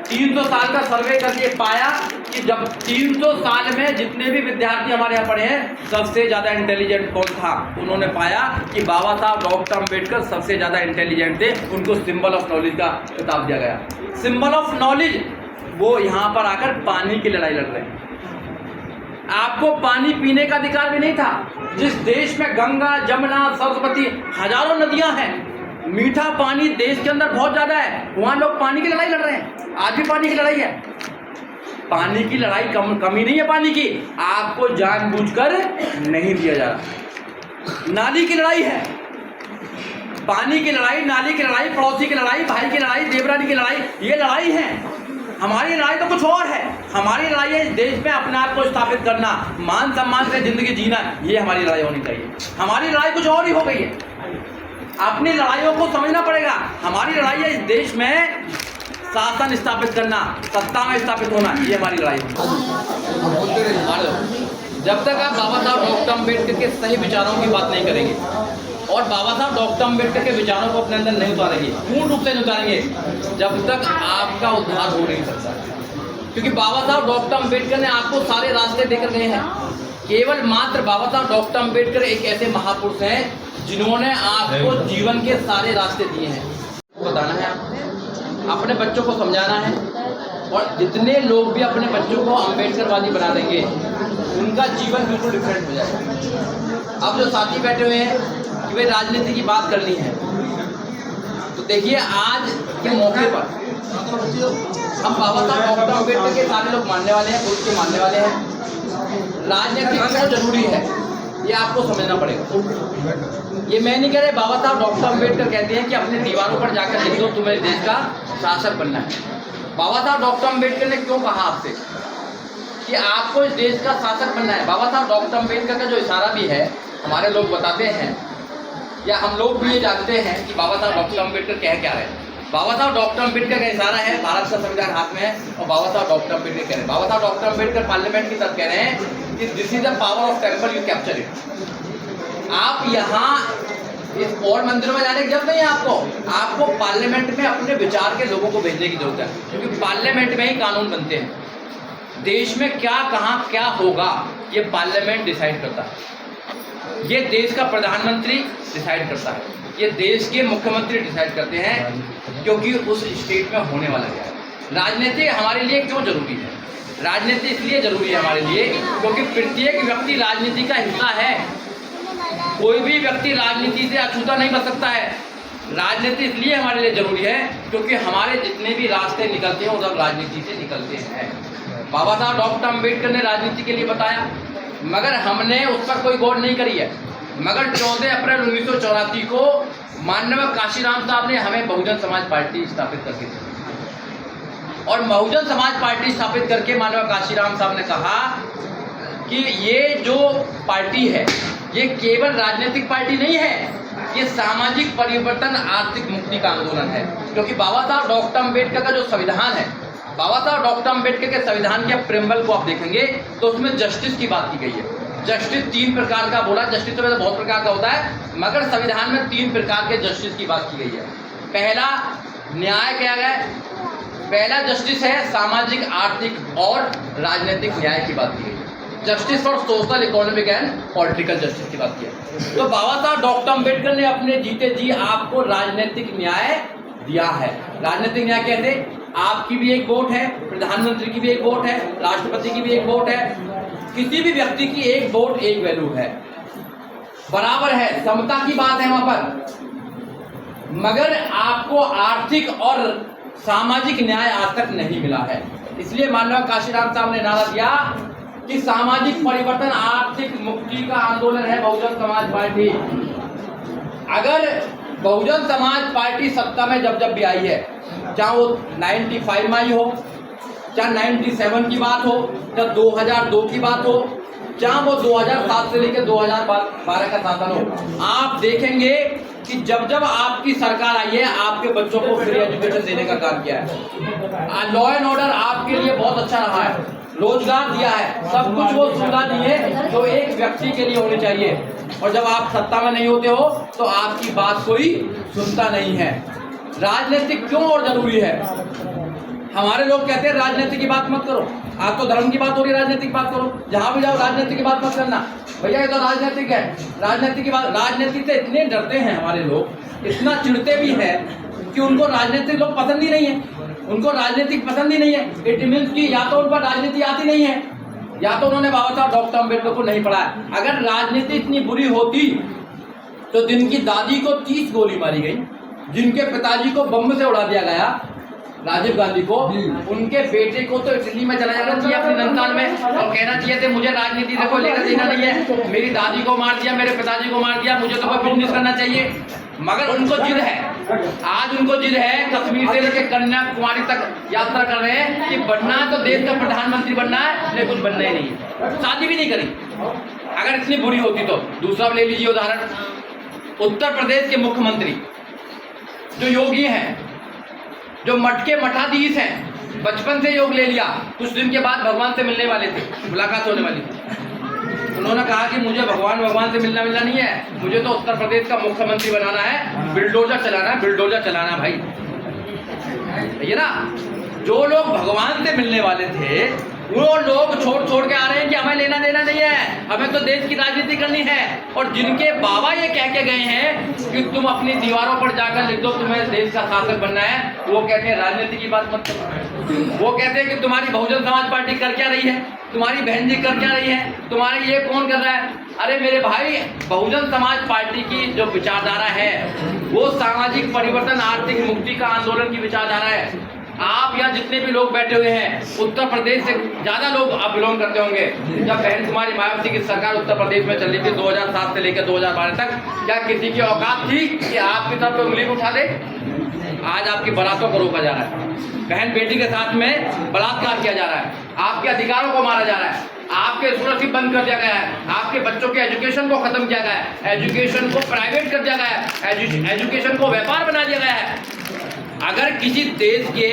300 साल का सर्वे करके पाया कि जब 300 साल में जितने भी विद्यार्थी हमारे यहाँ पढ़े हैं, सबसे ज़्यादा इंटेलिजेंट कौन था? उन्होंने पाया कि बाबा साहब डॉक्टर अम्बेडकर सबसे ज़्यादा इंटेलिजेंट थे। उनको सिंबल ऑफ नॉलेज का खिताब दिया गया। सिंबल ऑफ नॉलेज, वो यहाँ पर आकर पानी की लड़ाई लड़ रहे हैं। आपको पानी पीने का अधिकार भी नहीं था। जिस देश में गंगा, जमुना, सरस्वती, हजारों नदियाँ हैं, मीठा पानी देश के अंदर बहुत ज़्यादा है, वहाँ लोग पानी की लड़ाई लड़ रहे हैं। आज भी पानी की लड़ाई है। पानी की लड़ाई कमी नहीं है पानी की, आपको जानबूझकर नहीं दिया जा रहा। नाली की लड़ाई है, पानी की लड़ाई, नाली की लड़ाई, पड़ोसी की लड़ाई, भाई की लड़ाई, देवरानी की लड़ाई, ये लड़ाई है। हमारी लड़ाई तो कुछ और है। हमारी लड़ाई है इस देश में अपने आप को स्थापित करना, मान सम्मान से जिंदगी जीना, ये हमारी लड़ाई होनी चाहिए। हमारी लड़ाई कुछ और ही हो गई है। अपनी लड़ाइयों को समझना पड़ेगा। हमारी लड़ाई है इस देश में शासन स्थापित करना, सत्ता में स्थापित होना, ये हमारी लड़ाई है। जब तक आप बाबा साहब डॉक्टर अम्बेडकर के सही विचारों की बात नहीं करेंगे और बाबा साहब डॉक्टर अम्बेडकर के विचारों को अपने अंदर नहीं उतारेंगे, पूर्ण रूप से नहीं उतारेंगे, जब तक आपका उद्धार हो नहीं सकता। क्योंकि बाबा साहब डॉक्टर अम्बेडकर ने आपको सारे रास्ते देकर गए हैं। केवल मात्र बाबा साहब डॉक्टर अम्बेडकर एक ऐसे महापुरुष हैं जिन्होंने आपको जीवन के सारे रास्ते दिए हैं। बताना है आपको, अपने बच्चों को समझाना है, और जितने लोग भी अपने बच्चों को अम्बेडकरवादी बना देंगे उनका जीवन बिल्कुल डिफरेंट हो जाएगा। अब जो साथी बैठे हुए हैं कि वे राजनीति की बात करनी है, तो देखिए आज के मौके पर हम बाबा साहब डॉक्टर अम्बेडकर के सारे लोग मानने वाले हैं, खुद के मानने वाले हैं। राजनीति क्यों जरूरी है ये आपको समझना पड़ेगा। ये मैं नहीं कह रहे, बाबा साहब डॉक्टर अम्बेडकर कहते हैं कि अपनी दीवारों पर जाकर लिख दो तुम्हें देश का शासक बनना है। बाबा साहब डॉक्टर अम्बेडकर ने क्यों कहा आपसे कि आपको इस देश का शासक बनना है? बाबा साहब डॉक्टर अम्बेडकर का जो इशारा भी है, हमारे लोग बताते हैं या हम लोग भी ये जानते हैं कि बाबा साहब डॉक्टर अम्बेडकर कह क्या रहे हैं। बाबा साहब डॉक्टर अम्बेडकर का इशारा है, भारत का संविधान हाथ में है, और बाबा साहब डॉक्टर अम्बेडकर कह रहे हैं, बाबा साहब डॉक्टर अम्बेडकर पार्लियामेंट की तरफ कह रहे हैं कि this is the power of temple, you capture it. आप यहाँ इस और मंदिरों में जाने की जरूरत नहीं है आपको पार्लियामेंट में अपने विचार के लोगों को भेजने की जरूरत है, क्योंकि पार्लियामेंट में ही कानून बनते हैं। देश में क्या कहाँ क्या होगा ये पार्लियामेंट डिसाइड करता है, ये देश का प्रधानमंत्री डिसाइड करता है, ये देश के मुख्यमंत्री डिसाइड करते हैं, क्योंकि उस स्टेट में होने वाला क्या है। राजनीति हमारे लिए क्यों जरूरी है? राजनीति इसलिए जरूरी है हमारे लिए क्योंकि प्रत्येक व्यक्ति राजनीति का हिस्सा है। कोई भी व्यक्ति राजनीति से अछूता नहीं बच सकता है। राजनीति इसलिए हमारे लिए जरूरी है क्योंकि हमारे जितने भी रास्ते निकलते हैं वो सब राजनीति से निकलते हैं। बाबा साहब डॉक्टर अम्बेडकर ने राजनीति के लिए बताया, मगर हमने उस पर कोई गौर नहीं करी है। मगर 14 अप्रैल 1984 को माननीय काशीराम साहब ने हमें बहुजन समाज पार्टी स्थापित करके दी, और बहुजन समाज पार्टी स्थापित करके माननीय काशीराम साहब ने कहा कि ये जो पार्टी है ये केवल राजनीतिक पार्टी नहीं है, ये सामाजिक परिवर्तन, आर्थिक मुक्ति का आंदोलन है। क्योंकि बाबा साहब डॉक्टर अम्बेडकर का जो संविधान है बाबा साहब डॉक्टर अम्बेडकर के संविधान के प्रेम्बल को आप देखेंगे तो उसमें जस्टिस की बात की गई है। जस्टिस 3 प्रकार का बोला, जस्टिस तो वैसे बहुत प्रकार का होता है, मगर संविधान में 3 प्रकार के जस्टिस की बात की गई है। पहला न्याय क्या है, पहला जस्टिस है सामाजिक, आर्थिक और राजनीतिक न्याय की बात की गई है। Justice for social, economic and political justice की बात की है। तो बाबा साहब डॉक्टर अम्बेडकर ने अपने जीते जी आपको राजनीतिक न्याय दिया है। राजनीतिक न्याय कैसे, आपकी भी एक वोट है, प्रधानमंत्री की भी एक वोट है, राष्ट्रपति की भी एक वोट है, किसी भी व्यक्ति की एक वोट एक वैल्यू है, बराबर है, समता की बात है वहां पर। मगर आपको आर्थिक और सामाजिक न्याय आज तक नहीं मिला है। इसलिए माननीय काशीराम साहब ने नारा दिया कि सामाजिक परिवर्तन आर्थिक मुक्ति का आंदोलन है बहुजन समाज पार्टी। अगर बहुजन समाज पार्टी सत्ता में जब भी आई है, चाहे वो 95 में आई हो, चाहे 97 की बात हो, चाहे 2002 की बात हो, चाहे वो 2007 से लेकर 2012 का शासन हो, आप देखेंगे कि जब आपकी सरकार आई है आपके बच्चों को फ्री एजुकेशन देने का काम किया है। लॉ एंड ऑर्डर आपके लिए बहुत अच्छा रहा है, रोजगार दिया है, सब कुछ वो सुविधा दी है जो एक व्यक्ति के लिए होनी चाहिए। और जब आप सत्ता में नहीं होते हो तो आपकी बात कोई सुनता नहीं है। राजनीतिक क्यों और जरूरी है? हमारे लोग कहते हैं राजनीति की बात मत करो, आप तो धर्म की बात हो रही है, राजनीति की बात करो, जहां भी जाओ राजनीति की बात मत करना। भैया ये तो राजनीतिक है, राजनीति की बात, राजनीति से इतने डरते हैं हमारे लोग, इतना चिढ़ते भी है कि उनको राजनीतिक लोग पसंद ही नहीं है, उनको राजनीतिक पसंद ही नहीं है। इट मीन्स की या तो उन पर राजनीति आती नहीं है, या तो उन्होंने बाबा साहब डॉक्टर अम्बेडकर को नहीं पढ़ा है। अगर राजनीति इतनी बुरी होती तो जिनकी दादी को 30 गोली मारी गई, जिनके पिताजी को बम से उड़ा दिया गया, राजीव गांधी को, उनके बेटे को तो इटली में चला जाना चाहिए अपनी नंदान में और कहना चाहिए थे मुझे राजनीति से कोई लेना देना नहीं है, मेरी दादी को मार दिया, मेरे पिताजी को मार दिया, मुझे तो कोई बिजनेस करना चाहिए। मगर उनको जिद है, आज उनको जिद है, कश्मीर से लेकर कन्याकुमारी तक यात्रा कर रहे हैं कि बनना है तो देश का प्रधानमंत्री बनना है, लेकिन कुछ बनना ही नहीं है, शादी भी नहीं करी। अगर इतनी बुरी होती तो दूसरा ले लीजिए उदाहरण, उत्तर प्रदेश के मुख्यमंत्री जो योगी हैं, जो मटके मठाधीश हैं, बचपन से योग ले लिया, कुछ दिन के बाद भगवान से मिलने वाले थे, मुलाकात होने वाली थी, उन्होंने कहा कि मुझे भगवान से मिलना नहीं है, मुझे तो उत्तर प्रदेश का मुख्यमंत्री बनाना है, बिल्डोजर चलाना है, बिल्डोजर चलाना भाई। ये ना, जो लोग भगवान से मिलने वाले थे वो लोग छोड़ के आ रहे हैं कि हमें लेना देना नहीं है, हमें तो देश की राजनीति करनी है। और जिनके बाबा ये कह के गए हैं कि तुम अपनी दीवारों पर जाकर लिख दो तुम्हें देश का शासक बनना है, वो कहते हैं राजनीति की बात मत करो। वो कहते हैं कि तुम्हारी बहुजन समाज पार्टी कर क्या रही है, तुम्हारी बहन जी कर क्या रही है, तुम्हारे ये कौन कर रहा है। अरे मेरे भाई, बहुजन समाज पार्टी की जो विचारधारा है वो सामाजिक परिवर्तन, आर्थिक मुक्ति का आंदोलन की विचारधारा है। आप यहाँ जितने भी लोग बैठे हुए हैं, उत्तर प्रदेश से ज्यादा लोग आप बिलोंग करते होंगे। जब बहन कुमारी मायावती की सरकार उत्तर प्रदेश में चल रही थी 2007 से लेकर 2012 तक, क्या किसी की औकात थी कि आपकी तरफ पे उंगली उठा दे? आज आपकी बारातों को रोका जा रहा है, बहन बेटी के साथ में बलात्कार किया जा रहा है, आपके अधिकारों को मारा जा रहा है, आपके स्कॉलरशिप बंद कर दिया गया है, आपके बच्चों के एजुकेशन को खत्म किया गया है, एजुकेशन को प्राइवेट कर दिया गया है, एजुकेशन को व्यापार बना दिया गया है। अगर किसी देश के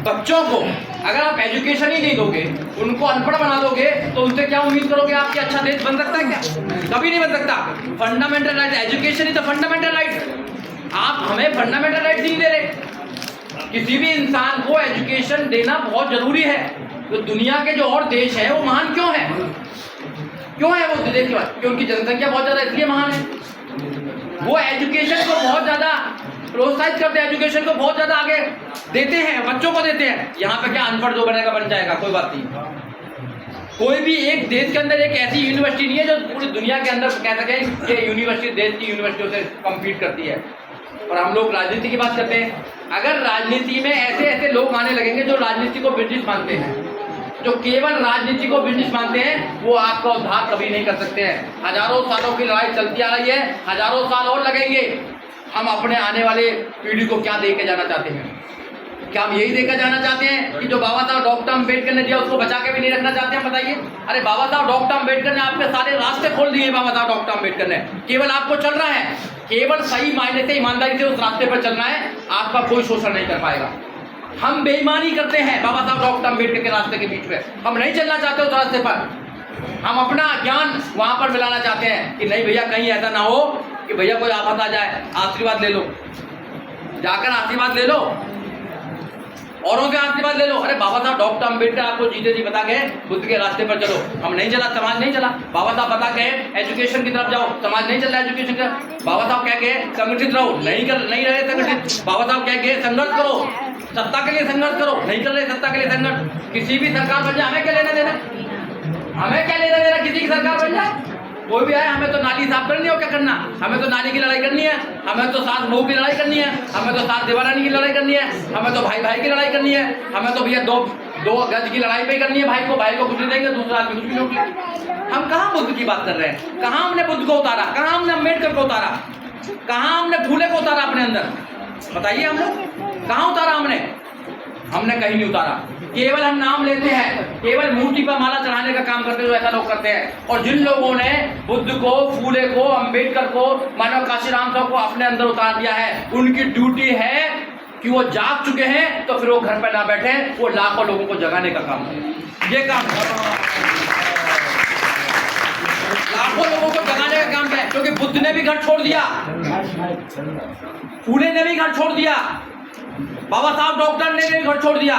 बच्चों को अगर आप एजुकेशन ही नहीं दोगे, उनको अनपढ़ बना दोगे, तो उनसे क्या उम्मीद करोगे आपके अच्छा देश बन सकता है? क्या कभी नहीं बन सकता। Fundamental right, education is the fundamental right. आप हमें फंडामेंटल राइट नहीं दे रहे। किसी भी इंसान को एजुकेशन देना बहुत जरूरी है। तो दुनिया के जो और देश है वो महान क्यों है? क्यों है वो देश के बाद? क्योंकि उनकी जनसंख्या बहुत ज्यादा, इसलिए महान है। वो एजुकेशन को बहुत ज्यादा प्रोत्साहित करते हैं, एजुकेशन को बहुत ज्यादा आगे देते हैं, बच्चों को देते हैं। यहाँ पे क्या अनपढ़ जो बनेगा बन जाएगा, कोई बात नहीं। कोई भी एक देश के अंदर एक ऐसी यूनिवर्सिटी नहीं है जो पूरी दुनिया के अंदर कह सके कि यूनिवर्सिटी देश की यूनिवर्सिटियों से कम्पीट करती है। और हम लोग राजनीति की बात करते हैं। अगर राजनीति में ऐसे ऐसे लोग आने लगेंगे जो राजनीति को बिजनेस मानते हैं, जो केवल राजनीति को बिजनेस मानते हैं, वो आपका उद्धार कभी नहीं कर सकते हैं। हजारों सालों की लड़ाई चलती आ रही है, हजारों साल और लगेंगे। हम अपने आने वाले पीढ़ी को क्या दे के जाना चाहते हैं? क्या हम यही देकर जाना चाहते हैं कि जो बाबा साहब डॉक्टर अम्बेडकर ने दिया उसको बचा के भी नहीं रखना चाहते हैं? बताइए। अरे बाबा साहब डॉक्टर अम्बेडकर ने आपके सारे रास्ते खोल दिए। बाबा साहब डॉक्टर अम्बेडकर ने केवल आपको चल रहा है, केवल सही मायने से ईमानदारी से उस रास्ते पर चलना है, आपका कोई शोषण नहीं कर पाएगा। हम बेईमानी करते हैं बाबा साहब डॉक्टर अम्बेडकर के रास्ते के बीच में। हम नहीं चलना चाहते उस रास्ते पर, हम अपना ज्ञान वहां पर मिलाना चाहते हैं कि नहीं भैया कहीं ऐसा ना हो कि भैया कोई आफत आ जाए, आशीर्वाद ले लो, जाकर आशीर्वाद ले लो, औरों के आशीर्वाद ले लो। अरे बाबा साहब डॉक्टर अम्बेडकर आपको जीते जी बता गए बुद्ध के रास्ते पर चलो, हम नहीं चला, समाज नहीं चला। बाबा साहब बता गए एजुकेशन की तरफ जाओ, समाज नहीं चल रहा एजुकेशन का। बाबा साहब कह गए संगठित रहो, नहीं रहे संगठित। बाबा साहब कह गए संघर्ष करो, सत्ता के लिए संघर्ष करो, नहीं कर रहे सत्ता के लिए संघर्ष। किसी भी सरकार बन जाए हमें क्या लेना देना, हमें क्या लेना देना किसी की सरकार बन जाए। कोई भी आए, हमें तो नाली साफ करनी हो, क्या करना, हमें तो नाली की लड़ाई करनी है, हमें तो सास बहू की लड़ाई करनी है, हमें तो सास देवारानी की लड़ाई करनी है, हमें तो भाई भाई की लड़ाई करनी है, हमें तो भैया दो गज की लड़ाई पे करनी है। भाई को कुछ नहीं देंगे, दूसरा आदमी कुछ भी नहीं। हम कहाँ बुद्ध की बात कर रहे हैं, कहाँ हमने बुद्ध को उतारा, कहाँ हमने अम्बेडकर को उतारा, कहाँ हमने फूले को उतारा अपने अंदर, बताइए हम लोग कहाँ उतारा हमने कहीं नहीं उतारा। केवल हम नाम लेते हैं, केवल मूर्ति पर माला चढ़ाने का काम करते हैं, जो ऐसा लोग करते हैं। और जिन लोगों ने बुद्ध को, फूले को, अंबेडकर को, मानव काशीराम साहब को अपने अंदर उतार दिया है, उनकी ड्यूटी है कि वो जाग चुके हैं तो फिर वो घर पर ना बैठे, वो लाखों लोगों को जगाने का काम है। ये काम लाखों लोगों को जगाने का काम है, क्योंकि बुद्ध ने भी घर छोड़ दिया, फूले ने भी घर छोड़ दिया, बाबा साहब डॉक्टर ने भी घर छोड़ दिया,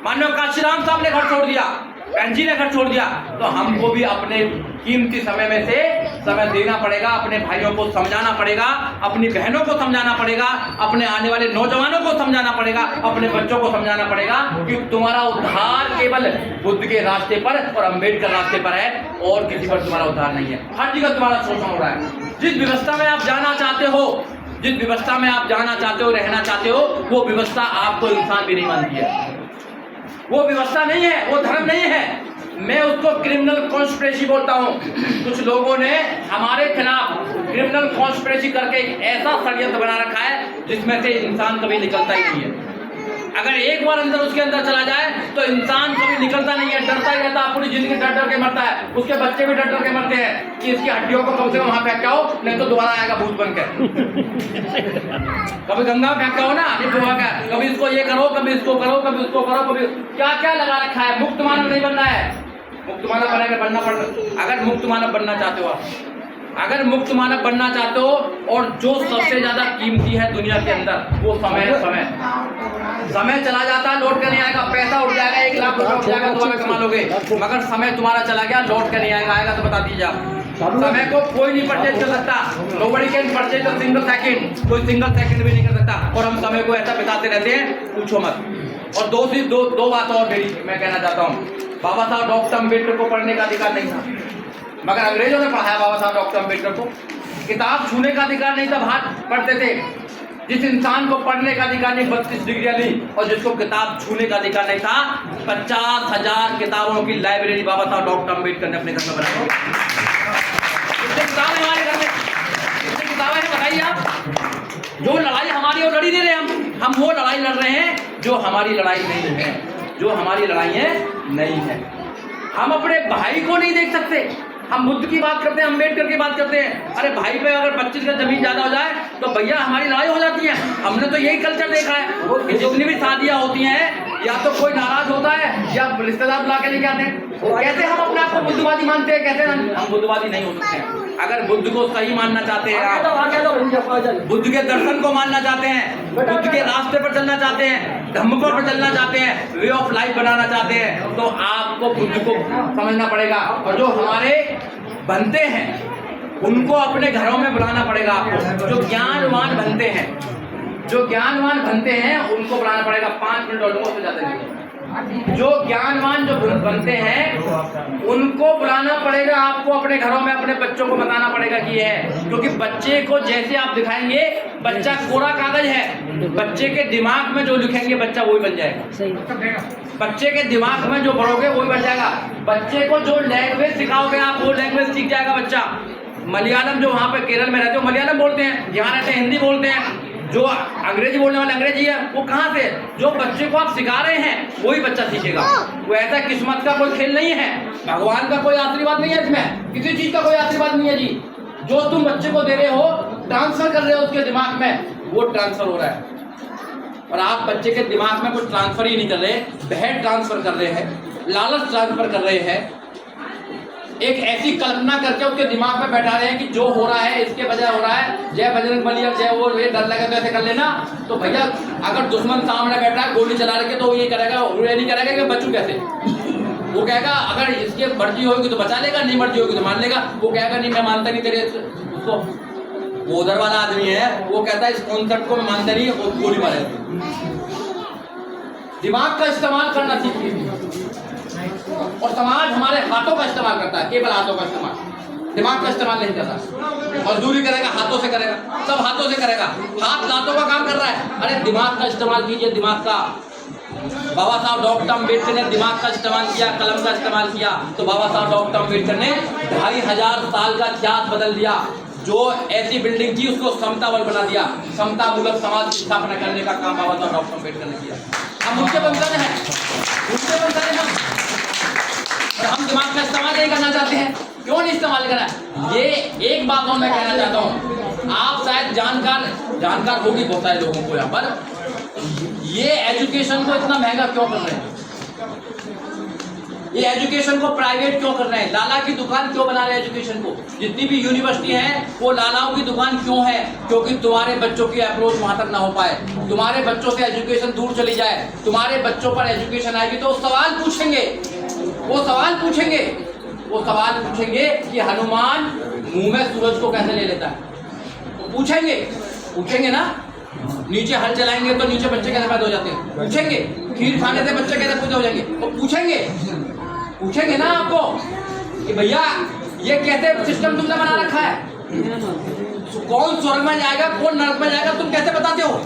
मानव काशीराम साहब ने घर छोड़ दिया, बहन जी ने घर छोड़ दिया। तो हमको भी अपने कीमती समय में से समय देना पड़ेगा, अपने भाइयों को समझाना पड़ेगा, अपनी बहनों को समझाना पड़ेगा, अपने आने वाले नौजवानों को समझाना पड़ेगा, अपने बच्चों को समझाना पड़ेगा कि तुम्हारा उद्धार केवल बुद्ध के रास्ते पर और अम्बेडकर रास्ते पर है, और किसी पर तुम्हारा उद्धार नहीं है। हर जगह तुम्हारा शोषण हो रहा है। जिस व्यवस्था में आप जाना चाहते हो, जिस व्यवस्था में आप जाना चाहते हो, रहना चाहते हो, वो व्यवस्था आपको इंसान भी नहीं मानती है। वो व्यवस्था नहीं है, वो धर्म नहीं है, मैं उसको क्रिमिनल कॉन्स्पिरेसी बोलता हूँ। कुछ लोगों ने हमारे खिलाफ क्रिमिनल कॉन्स्पिरेसी करके एक ऐसा षड्यंत्र बना रखा है जिसमें से इंसान कभी निकलता ही नहीं है। अगर एक बार अंदर उसके अंदर चला जाए तो इंसान कभी निकलता नहीं है, डरता ही रहता, पूरी जिंदगी डर डर के मरता है। उसके बच्चे भी डर डर के मरते हैं कि इसकी हड्डियों को कम से कम वहां फेंक आओ, नहीं तो दोबारा आएगा भूत बन के। कभी गंगा में फेंक आओ ना, कभी इसको ये करो, कभी इसको करो, कभी उसको करो, कभी क्या क्या लगा रखा है। मुक्त मानव नहीं बनना है, मुक्त मानव बनना पड़ता। अगर मुक्त मानव बनना चाहते हो आप, अगर मुक्त मानव बनना चाहते हो, और जो सबसे ज्यादा कीमती है दुनिया के अंदर वो समय चला जाता है, लौट कर नहीं आएगा। पैसा उठ जाएगा, 1 लाख रुपया उठ जाएगा, दोबारा कमा लोगे, मगर समय तुम्हारा चला गया, लौट कर नहीं आएगा। आएगा तो बता दीजिए आप। समय को कोई नहीं परचेज कर सकता, nobody can purchase a single second, कोई सिंगल सेकंड भी नहीं कर सकता। और हम समय को ऐसा बिताते रहते हैं, पूछो मत। और दो बात और मेरी मैं कहना चाहता हूँ। बाबा साहब डॉक्टर अम्बेडकर को पढ़ने का अधिकार नहीं था, मगर अंग्रेजों ने पढ़ाया बाबा साहब डॉक्टर अम्बेडकर को। किताब छूने का अधिकार नहीं था, हाथ पढ़ते थे। जिस इंसान को पढ़ने का अधिकार नहीं, 32 डिग्रियां ली, और जिसको किताब छूने का अधिकार नहीं था, 50,000 किताबों की लाइब्रेरी बाबा साहब डॉक्टर अम्बेडकर ने अपने घर में बनाई। कितनी किताबें हमारे घर में, कितनी किताबें हैं बताइए आप। जो लड़ाई हमारी और लड़ी दे रहे हैं, हम वो लड़ाई लड़ रहे हैं जो हमारी लड़ाई नहीं है, जो हमारी लड़ाई नहीं है। हम अपने भाई को नहीं देख सकते। हम बुद्ध की बात करते हैं, अम्बेडकर की बात करते हैं, अरे भाई पे अगर 25 गज जमीन ज्यादा हो जाए तो भैया हमारी लड़ाई हो जाती है। हमने तो यही कल्चर देखा है कि जितनी भी शादियां होती हैं, या तो कोई नाराज होता है या रिश्तेदार बुला के लेके आते हैं। कैसे हम अपने आप को बुद्धवादी मानते हैं, कैसे हम बुद्धवादी नहीं हो सकते हैं। अगर बुद्ध को सही मानना चाहते हैं आप, बुद्ध के दर्शन को मानना चाहते हैं, बुद्ध के रास्ते पर चलना चाहते हैं, धम्म पर चलना चाहते हैं, वे ऑफ लाइफ बनाना चाहते हैं, तो आपको बुद्ध को समझना पड़ेगा। और जो हमारे बनते हैं उनको अपने घरों में बुलाना पड़ेगा आपको। जो ज्ञानवान बनते हैं, जो ज्ञानवान बनते हैं उनको बुलाना पड़ेगा। 5 मिनट और लोगों से ज्यादा नहीं। जो ज्ञानवान जो बनते हैं उनको बुलाना पड़ेगा आपको अपने घरों में। अपने बच्चों को बताना पड़ेगा कि ये है, क्योंकि बच्चे को जैसे आप दिखाएंगे, बच्चा कोरा कागज है, बच्चे के दिमाग में जो लिखेंगे बच्चा वही बन जाएगा। बच्चे के दिमाग में जो भरोगे वही बन जाएगा। बच्चे को जो लैंग्वेज सिखाओगे आप, वो लैंग्वेज सीख जाएगा बच्चा। मलयालम, जो वहाँ पे केरल में रहते हो मलयालम बोलते हैं, यहाँ रहते हैं हिंदी बोलते हैं। जो अंग्रेजी बोलने वाले अंग्रेजी है, वो कहाँ से? जो बच्चे को आप सिखा रहे हैं वही बच्चा सीखेगा। वो ऐसा किस्मत का कोई खेल नहीं है, भगवान का कोई आशीर्वाद नहीं है इसमें, किसी चीज का कोई आशीर्वाद नहीं है जी। जो तुम बच्चे को दे रहे हो, ट्रांसफर कर रहे हो उसके दिमाग में, वो ट्रांसफर हो रहा है। और आप बच्चे के दिमाग में कुछ ट्रांसफर ही नहीं कर रहे, बहर ट्रांसफर कर रहे हैं, लालच ट्रांसफर कर रहे हैं, एक ऐसी कल्पना करके उसके दिमाग में बैठा रहे हैं कि जो हो रहा है इसके वजह हो रहा है, जय बजरंग बली और जय वो, ये डर लगे तो ऐसे कर लेना। तो भैया अगर दुश्मन सामने बैठा है गोली चला रखे तो ये करेगा, ये नहीं करेगा कि बचूं कैसे। वो कहेगा अगर इसकी मर्जी होगी तो बचा लेगा, नहीं मर्जी होगी तो मान लेगा। वो कहेगा नहीं मैं मानता नहीं तेरे उसको। वो उधर वाला आदमी है, वो कहता है इस कॉन्सेप्ट को मैं मानता नहीं, वो गोली मारेगा। दिमाग का इस्तेमाल करना सीखिए। और समाज हमारे हाथों का इस्तेमाल करता है, केवल हाथों का इस्तेमाल, दिमाग का इस्तेमाल नहीं करता। मजदूरी करेगा हाथों से करेगा, सब हाथों से करेगा, हाथ लातों का काम कर रहा है। अरे दिमाग का इस्तेमाल कीजिए, दिमाग का। बाबा साहब डॉक्टर अम्बेडकर ने दिमाग का इस्तेमाल किया, कलम का इस्तेमाल किया, तो बाबा साहब डॉक्टर अम्बेडकर ने 2500 साल का इतिहास बदल दिया। जो ऐसी बिल्डिंग थी उसको समता बल बना दिया, समता मूलक समाज की स्थापना करने का काम बाबा साहब डॉक्टर अम्बेडकर ने किया। हम उनके वंशज हैं, उनके वंशज हैं हम, और हम दिमाग का इस्तेमाल नहीं करना चाहते हैं। क्यों नहीं इस्तेमाल करना है? ये एक बात और मैं कहना चाहता हूँ, आप शायद जानकार होगी बहुत सारे लोगों को यहाँ पर, ये एजुकेशन को इतना महंगा क्यों कर रहे हैं? ये एजुकेशन को प्राइवेट क्यों कर रहे हैं? लाला की दुकान क्यों बना रहे हैं एजुकेशन को? जितनी भी यूनिवर्सिटी है वो लालाओं की दुकान क्यों है? क्योंकि तुम्हारे बच्चों की अप्रोच वहां तक ना हो पाए, तुम्हारे बच्चों से एजुकेशन दूर चली जाए, तुम्हारे बच्चों पर एजुकेशन आएगी तो सवाल पूछेंगे, वो सवाल पूछेंगे कि हनुमान मुंह में सूरज को कैसे ले लेता है? तो पूछेंगे ना। नीचे हल चलाएंगे तो नीचे बच्चे कैसे पैदा हो जाते हैं? पूछेंगे। खीर खाने से बच्चे कैसे पैदा हो जाएंगे? वो पूछेंगे ना आपको कि भैया ये कैसे सिस्टम तुमने बना रखा है, कौन स्वर्ग में जाएगा कौन नरक में जाएगा तुम कैसे बताते हो?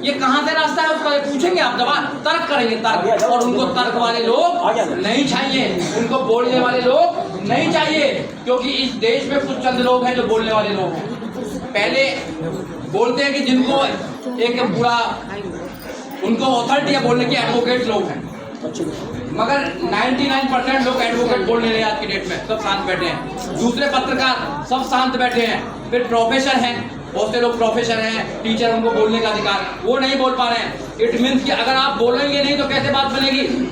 ये कहाँ से रास्ता है उसका? पूछेंगे आप, जवाब तर्क करेंगे, तर्क। और उनको तर्क वाले लोग नहीं चाहिए, उनको बोलने वाले लोग नहीं चाहिए, क्योंकि इस देश में कुछ चंद लोग हैं जो बोलने वाले लोग हैं। पहले बोलते हैं कि जिनको एक पूरा उनको अथॉरिटी है बोलने की, एडवोकेट लोग हैं, मगर 99% लोग एडवोकेट बोलने रहे आज की डेट में, सब शांत बैठे हैं। दूसरे पत्रकार सब शांत बैठे हैं। फिर प्रोफेसर हैं, बहुत से लोग प्रोफेसर हैं, टीचर, उनको बोलने का अधिकार, वो नहीं बोल पा रहे हैं। इट मीन्स कि अगर आप बोलेंगे नहीं तो कैसे बात बनेगी?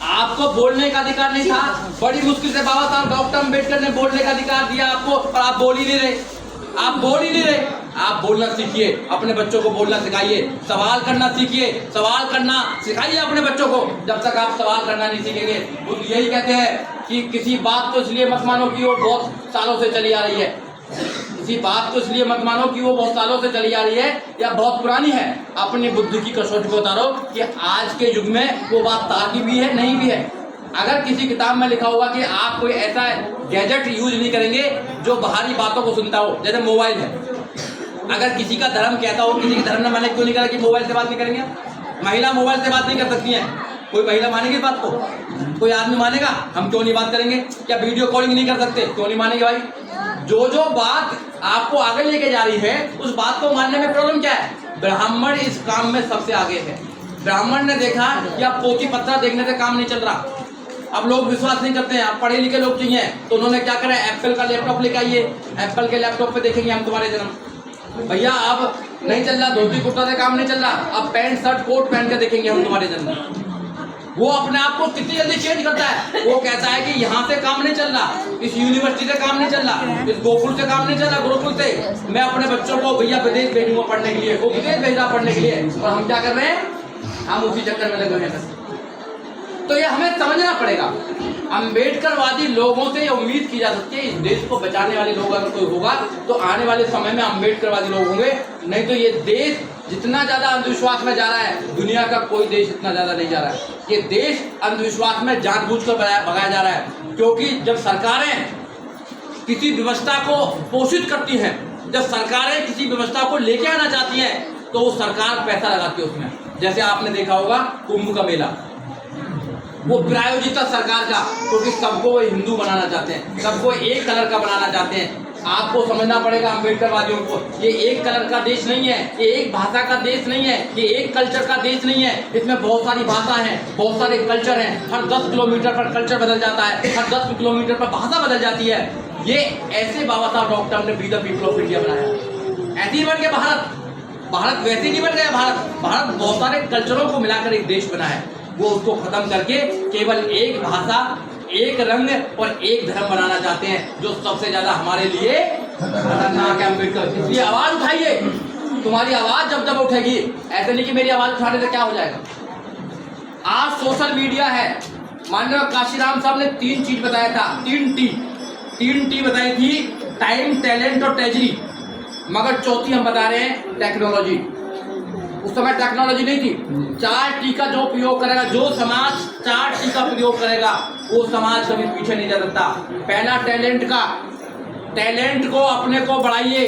आपको बोलने का अधिकार नहीं था, बड़ी मुश्किल से बाबा साहब डॉक्टर अम्बेडकर ने बोलने का अधिकार दिया आपको, पर आप बोल ही नहीं रहे। आप बोलना सीखिए, अपने बच्चों को बोलना सिखाइए, सवाल करना सीखिए, सवाल करना सिखाइए अपने बच्चों को। जब तक आप सवाल करना नहीं सीखेंगे, बुद्ध यही कहते हैं कि किसी बात को इसलिए मत मानो कि वो बहुत सालों से चली आ रही है, किसी बात को इसलिए मत मानो कि वो बहुत सालों से चली आ रही है या बहुत पुरानी है। अपनी बुद्धि की कसौटी को उतारो कि आज के युग में वो बात ताज़ी भी है, नहीं भी है। अगर किसी किताब में लिखा होगा कि आप कोई ऐसा गैजेट यूज नहीं करेंगे जो बाहरी बातों को सुनता हो, जैसे मोबाइल है, अगर किसी का धर्म कहता हो, किसी के धर्म ने मैंने क्यों नहीं कहा कि मोबाइल से बात नहीं करेंगे? महिला मोबाइल से बात नहीं कर सकती है, कोई महिला मानेगी बात को? कोई आदमी मानेगा? हम क्यों नहीं बात करेंगे? क्या वीडियो कॉलिंग नहीं कर सकते? क्यों नहीं मानेंगे भाई? जो बात आपको आगे लेके जा रही है उस बात को मानने में प्रॉब्लम क्या है? ब्राह्मण इस काम में सबसे आगे है। ब्राह्मण ने देखा कि अब पोथी पत्रा देखने से काम नहीं चल रहा, अब लोग विश्वास नहीं करते हैं, अब पढ़े लिखे लोग चाहिए, तो उन्होंने क्या करा? एप्पल का लैपटॉप लेकर आइए, एप्पल के लैपटॉप पे देखेंगे हम तुम्हारे जन्म। भैया अब नहीं चल रहा, धोती कुर्ता से काम नहीं चल रहा, अब पैंट शर्ट कोट पहन के देखेंगे हम तुम्हारे जन्म। वो अपने आप को कितनी जल्दी चेंज करता है। वो कहता है कि यहाँ से काम नहीं चल रहा, इस यूनिवर्सिटी से काम नहीं चल रहा, इस गोकुल से काम नहीं चल रहा, गुरुकुल से, मैं अपने बच्चों को भैया विदेश भेजूंगा पढ़ने के लिए, वो विदेश भेज रहा पढ़ने के लिए, और हम क्या कर रहे हैं? हम उसी चक्कर में लगे हैं। तो ये हमें समझना पड़ेगा। अम्बेडकरवादी लोगों से ये उम्मीद की जा सकती है, इस देश को बचाने वाले लोग अगर कोई होगा तो आने वाले समय में अम्बेडकरवादी लोग होंगे, नहीं तो ये देश जितना ज्यादा अंधविश्वास में जा रहा है, दुनिया का कोई देश इतना ज्यादा नहीं जा रहा है। ये देश अंधविश्वास में जानबूझकर भगाया जा रहा है, क्योंकि जब सरकारें किसी व्यवस्था को पोषित करती हैं, जब सरकारें किसी व्यवस्था को लेके आना चाहती हैं, तो वो सरकार पैसा लगाती है उसमें। जैसे आपने देखा होगा कुंभ का मेला, वो प्रायोजित सरकार का, क्योंकि सबको वो हिंदू बनाना चाहते हैं, सबको एक कलर का बनाना चाहते हैं। आपको समझना पड़ेगा अम्बेडकरवादियों को, ये एक कलर का देश नहीं है, ये एक भाषा का देश नहीं है, ये एक कल्चर का देश नहीं है। इसमें बहुत सारी भाषा हैं, बहुत सारे कल्चर हैं, हर 10 किलोमीटर पर कल्चर बदल जाता है, हर 10 किलोमीटर पर भाषा बदल जाती है। ये ऐसे बाबा साहब डॉक्टर ने be the people of India बनाया, ऐसे ही बन के भारत। भारत वैसे नहीं बन गया। भारत बहुत सारे कल्चरों को मिलाकर एक देश बना है। वो उसको खत्म करके केवल एक भाषा, एक रंग और एक धर्म बनाना चाहते हैं, जो सबसे ज्यादा हमारे लिए खतरनाक है। अम्बेडकर, इसलिए आवाज उठाइए। तुम्हारी आवाज जब जब उठेगी, ऐसे नहीं कि मेरी आवाज उठाने से क्या हो जाएगा। आज सोशल मीडिया है। माननीय काशीराम साहब ने 3 चीज बताया था, 3 टी बताई थी, टाइम, टैलेंट और ट्रेजरी। मगर चौथी हम बता रहे हैं, टेक्नोलॉजी। उस समय टेक्नोलॉजी नहीं थी। 4 टी का जो प्रयोग करेगा, जो समाज 4 टी का प्रयोग करेगा, वो समाज कभी पीछे नहीं जा सकता। पहला टैलेंट का, टैलेंट को अपने को बढ़ाइए।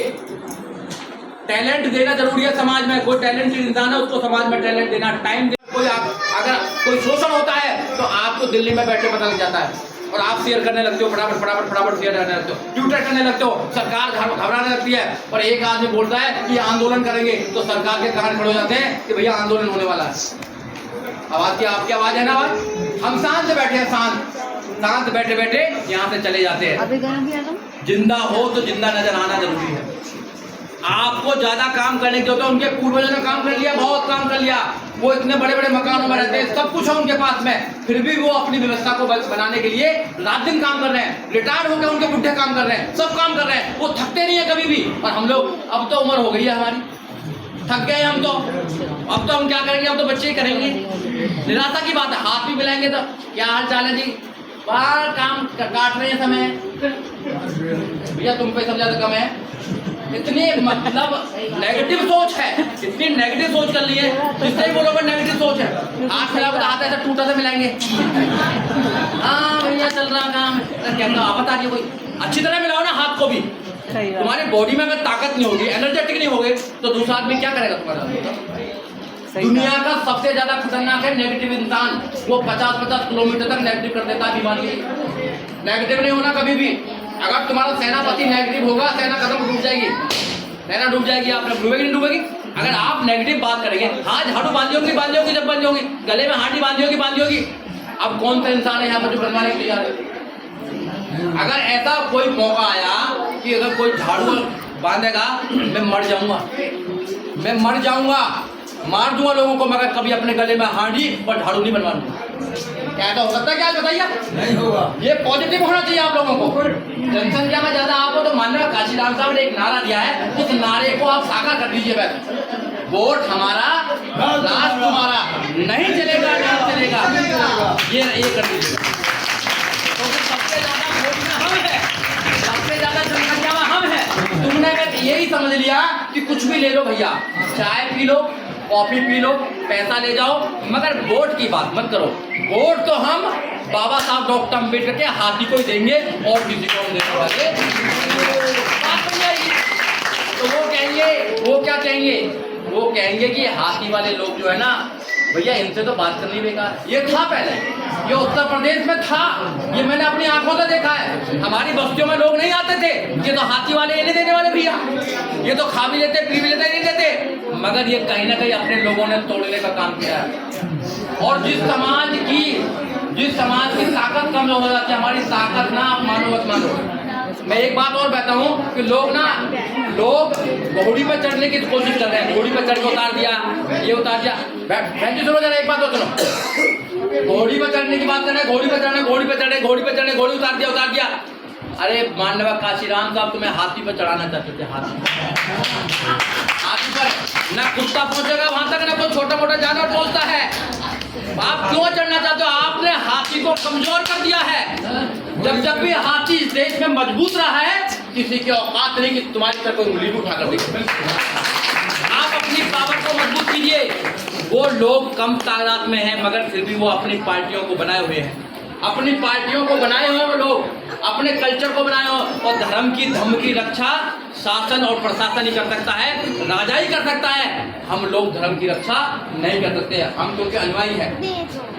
टैलेंट देना जरूरी है समाज में। कोई टैलेंटेड इंसान है, उसको समाज में टैलेंट देना, टाइम देना। कोई अगर कोई शोषण होता है तो आपको दिल्ली में बैठे पता लग जाता है और आप शेयर करने लगते हो, फटाफट शेयर करने लगते हो, ट्विटर करने लगते हो। सरकार घबराने लगती है और एक आदमी बोलता है कि आंदोलन करेंगे, तो सरकार के कान खड़े हो जाते हैं कि भैया आंदोलन होने वाला है। आवाज क्या आपकी आवाज है ना? आवाज हम शांत बैठे हैं, शांत बैठे बैठे यहाँ से चले जाते हैं। जिंदा हो तो जिंदा नजर आना जरूरी है। आपको ज्यादा काम करने के होते हैं। उनके पूर्वजों ने काम कर लिया, बहुत काम कर लिया। वो इतने बड़े बड़े मकानों में रहते हैं, सब कुछ है उनके पास में, फिर भी वो अपनी व्यवस्था को बनाने के लिए रात दिन काम कर रहे हैं। रिटायर्ड होकर उनके बुढ़े काम कर रहे हैं, सब काम कर रहे हैं, वो थकते नहीं है कभी भी। और हम लोग, अब तो उम्र हो गई है हमारी, थक गए हम तो। अब तो हम क्या करेंगे, अब तो बच्चे ही करेंगे। निराशा की बात है। हाथ भी मिलाएंगे तो क्या हाल चाल है जी, बाहर काम काट रहे हैं समय, भैया तुम पे सब ज्यादा कम है। इतनी मतलब नेगेटिव सोच है, इतनी नेगेटिव सोच कर ली है, जिससे ही बोलोगे नेगेटिव सोच है। हाथ मिलाओ तो हाथ ऐसा टूटा से मिलाएंगे। हाँ भैया चल रहा काम, क्या आफत आ रही है कोई? अच्छी तरह मिलाओ ना हाथ को भी। तुम्हारी बॉडी में अगर ताकत नहीं होगी, एनर्जेटिक नहीं होगे, तो दूसरा आदमी क्या करेगा तुम्हारा? दुनिया का सबसे ज्यादा खतरनाक है नेगेटिव इंसान। वो 50-50 किलोमीटर तक नेगेटिव कर देता है बीमारी। नेगेटिव नहीं होना कभी भी। अगर तुम्हारा सेनापति नेगेटिव होगा, सेना खत्म, डूब जाएगी, सेना डूब जाएगी। आप डूबेगी नहीं डूबेगी? अगर आप नेगेटिव बात करेंगे, हाँ झाड़ू बांधी होगी जब बांधी होगी, गले में हांडी बांधी होगी। अब कौन सा इंसान है यहाँ पर जो बनवाने के लिए तैयार है? अगर ऐसा कोई मौका आया कि अगर कोई झाड़ू बांधेगा, मैं मर जाऊंगा, मार दूंगा लोगों को, मगर कभी अपने गले में हांडी और झाड़ू नहीं बनवा दूंगा। क्या ऐसा हो सकता है? क्या बताइए? नहीं होगा। ये पॉजिटिव होना चाहिए आप लोगों को। जनसंख्या में ज्यादा आप हो तो माननीय काशीराम साहब ने एक नारा दिया है, उस नारे को आप साकार कर दीजिए। बस वोट हमारा, राज तुम्हारा, नहीं चलेगा, ये कर दीजिए। तो सबसे ज्यादा वोट में हम है, सबसे ज्यादा जनसंख्या में हम है। तुमने यही समझ लिया कि कुछ भी ले लो भैया, चाय P low, coffee P low, पैसा ले जाओ, मगर वोट की बात मत करो। वोट तो हम बाबा साहब डॉक्टर अम्बेडकर के हाथी को ही देंगे और किसी को हम देने वाले। तो वो क्या कहेंगे? वो कहेंगे कि हाथी वाले लोग जो है ना भैया, इनसे तो बात करनी बेकार। ये था पहले, ये उत्तर प्रदेश में था, ये मैंने अपनी आंखों से देखा है। हमारी बस्तियों में लोग नहीं आते थे, ये तो हाथी वाले ये नहीं देने वाले भैया, ये तो खा भी लेते, पी भी लेते, नहीं देते। मगर ये कहीं ना कहीं अपने लोगों ने तोड़ने का काम किया है। और जिस समाज की ताकत कम हो जाती है, हमारी ताकत ना आप मानो मत मानो। मैं एक बात और कहता हूँ कि लोग घोड़ी पर चढ़ने की कोशिश कर रहे हैं। घोड़ी पर चढ़ के उतार दिया, ये उतार दिया। सुनो जरा एक बात और सुनो। घोड़ी पर चढ़ने की बात कर रहे हैं, घोड़ी पर चढ़ने, घोड़ी उतार दिया। अरे माननीय काशीराम साहब तुम्हें हाथी पर चढ़ाना चाहते थे। हाथी पर ना कुत्ता पहुंचेगा वहां तक, ना कोई छोटा मोटा जानवर पहुंचता है। आप क्यों चढ़ना चाहते हो? आपने हाथी को कमजोर कर दिया है। जब भी हाथी इस देश में मजबूत रहा है, किसी की औकात नहीं कि तुम्हारी तरफ कोई उंगली उठा कर देखे। आप अपनी पावर को मजबूत कीजिए। वो लोग कम तादाद में हैं, मगर फिर भी वो अपनी पार्टियों को बनाए हुए हैं, अपनी पार्टियों को बनाए हुए वो लोग, अपने कल्चर को बनाए हो। और धर्म की रक्षा शासन और प्रशासन ही कर सकता है, राजा ही कर सकता है। हम लोग धर्म की रक्षा नहीं कर सकते। हम क्योंकि अनुयायी है।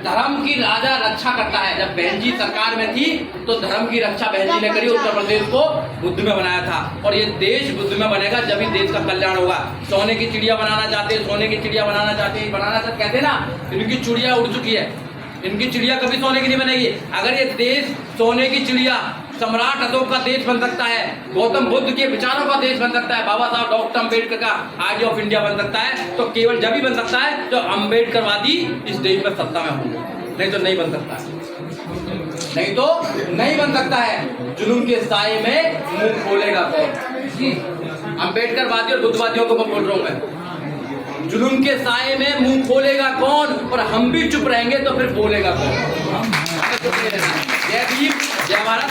धर्म की राजा रक्षा करता है। जब बहन जी सरकार में थी तो धर्म की रक्षा बहन जी ने करी। उत्तर प्रदेश को बुद्ध में बनाया था, और ये देश बुद्ध में बनेगा जब ही देश का कल्याण होगा। सोने की चिड़िया बनाना चाहते, बनाना कहते ना, इनकी चिड़िया उड़ चुकी है। इनकी चिड़िया कभी सोने की नहीं बनेगी। अगर ये देश सोने की चिड़िया सम्राट अशोक का देश बन सकता है, गौतम बुद्ध के विचारों का देश बन सकता है, बाबा साहब डॉक्टर अम्बेडकर का आइडिया ऑफ इंडिया बन सकता है, तो केवल जब ही बन सकता है जब अम्बेडकरवादी इस देश में सत्ता में होंगे, नहीं तो नहीं बन सकता है, नहीं तो नहीं बन सकता है। जुल्म के साए में मुंह खोलेगा कौन? अम्बेडकरवादी और बुद्धवादियों को मैं बोल रहा हूं मैं, जुल्म के साए में मुंह खोलेगा कौन? और हम भी चुप रहेंगे तो फिर बोलेगा कौन? जय भीम, जय भारत।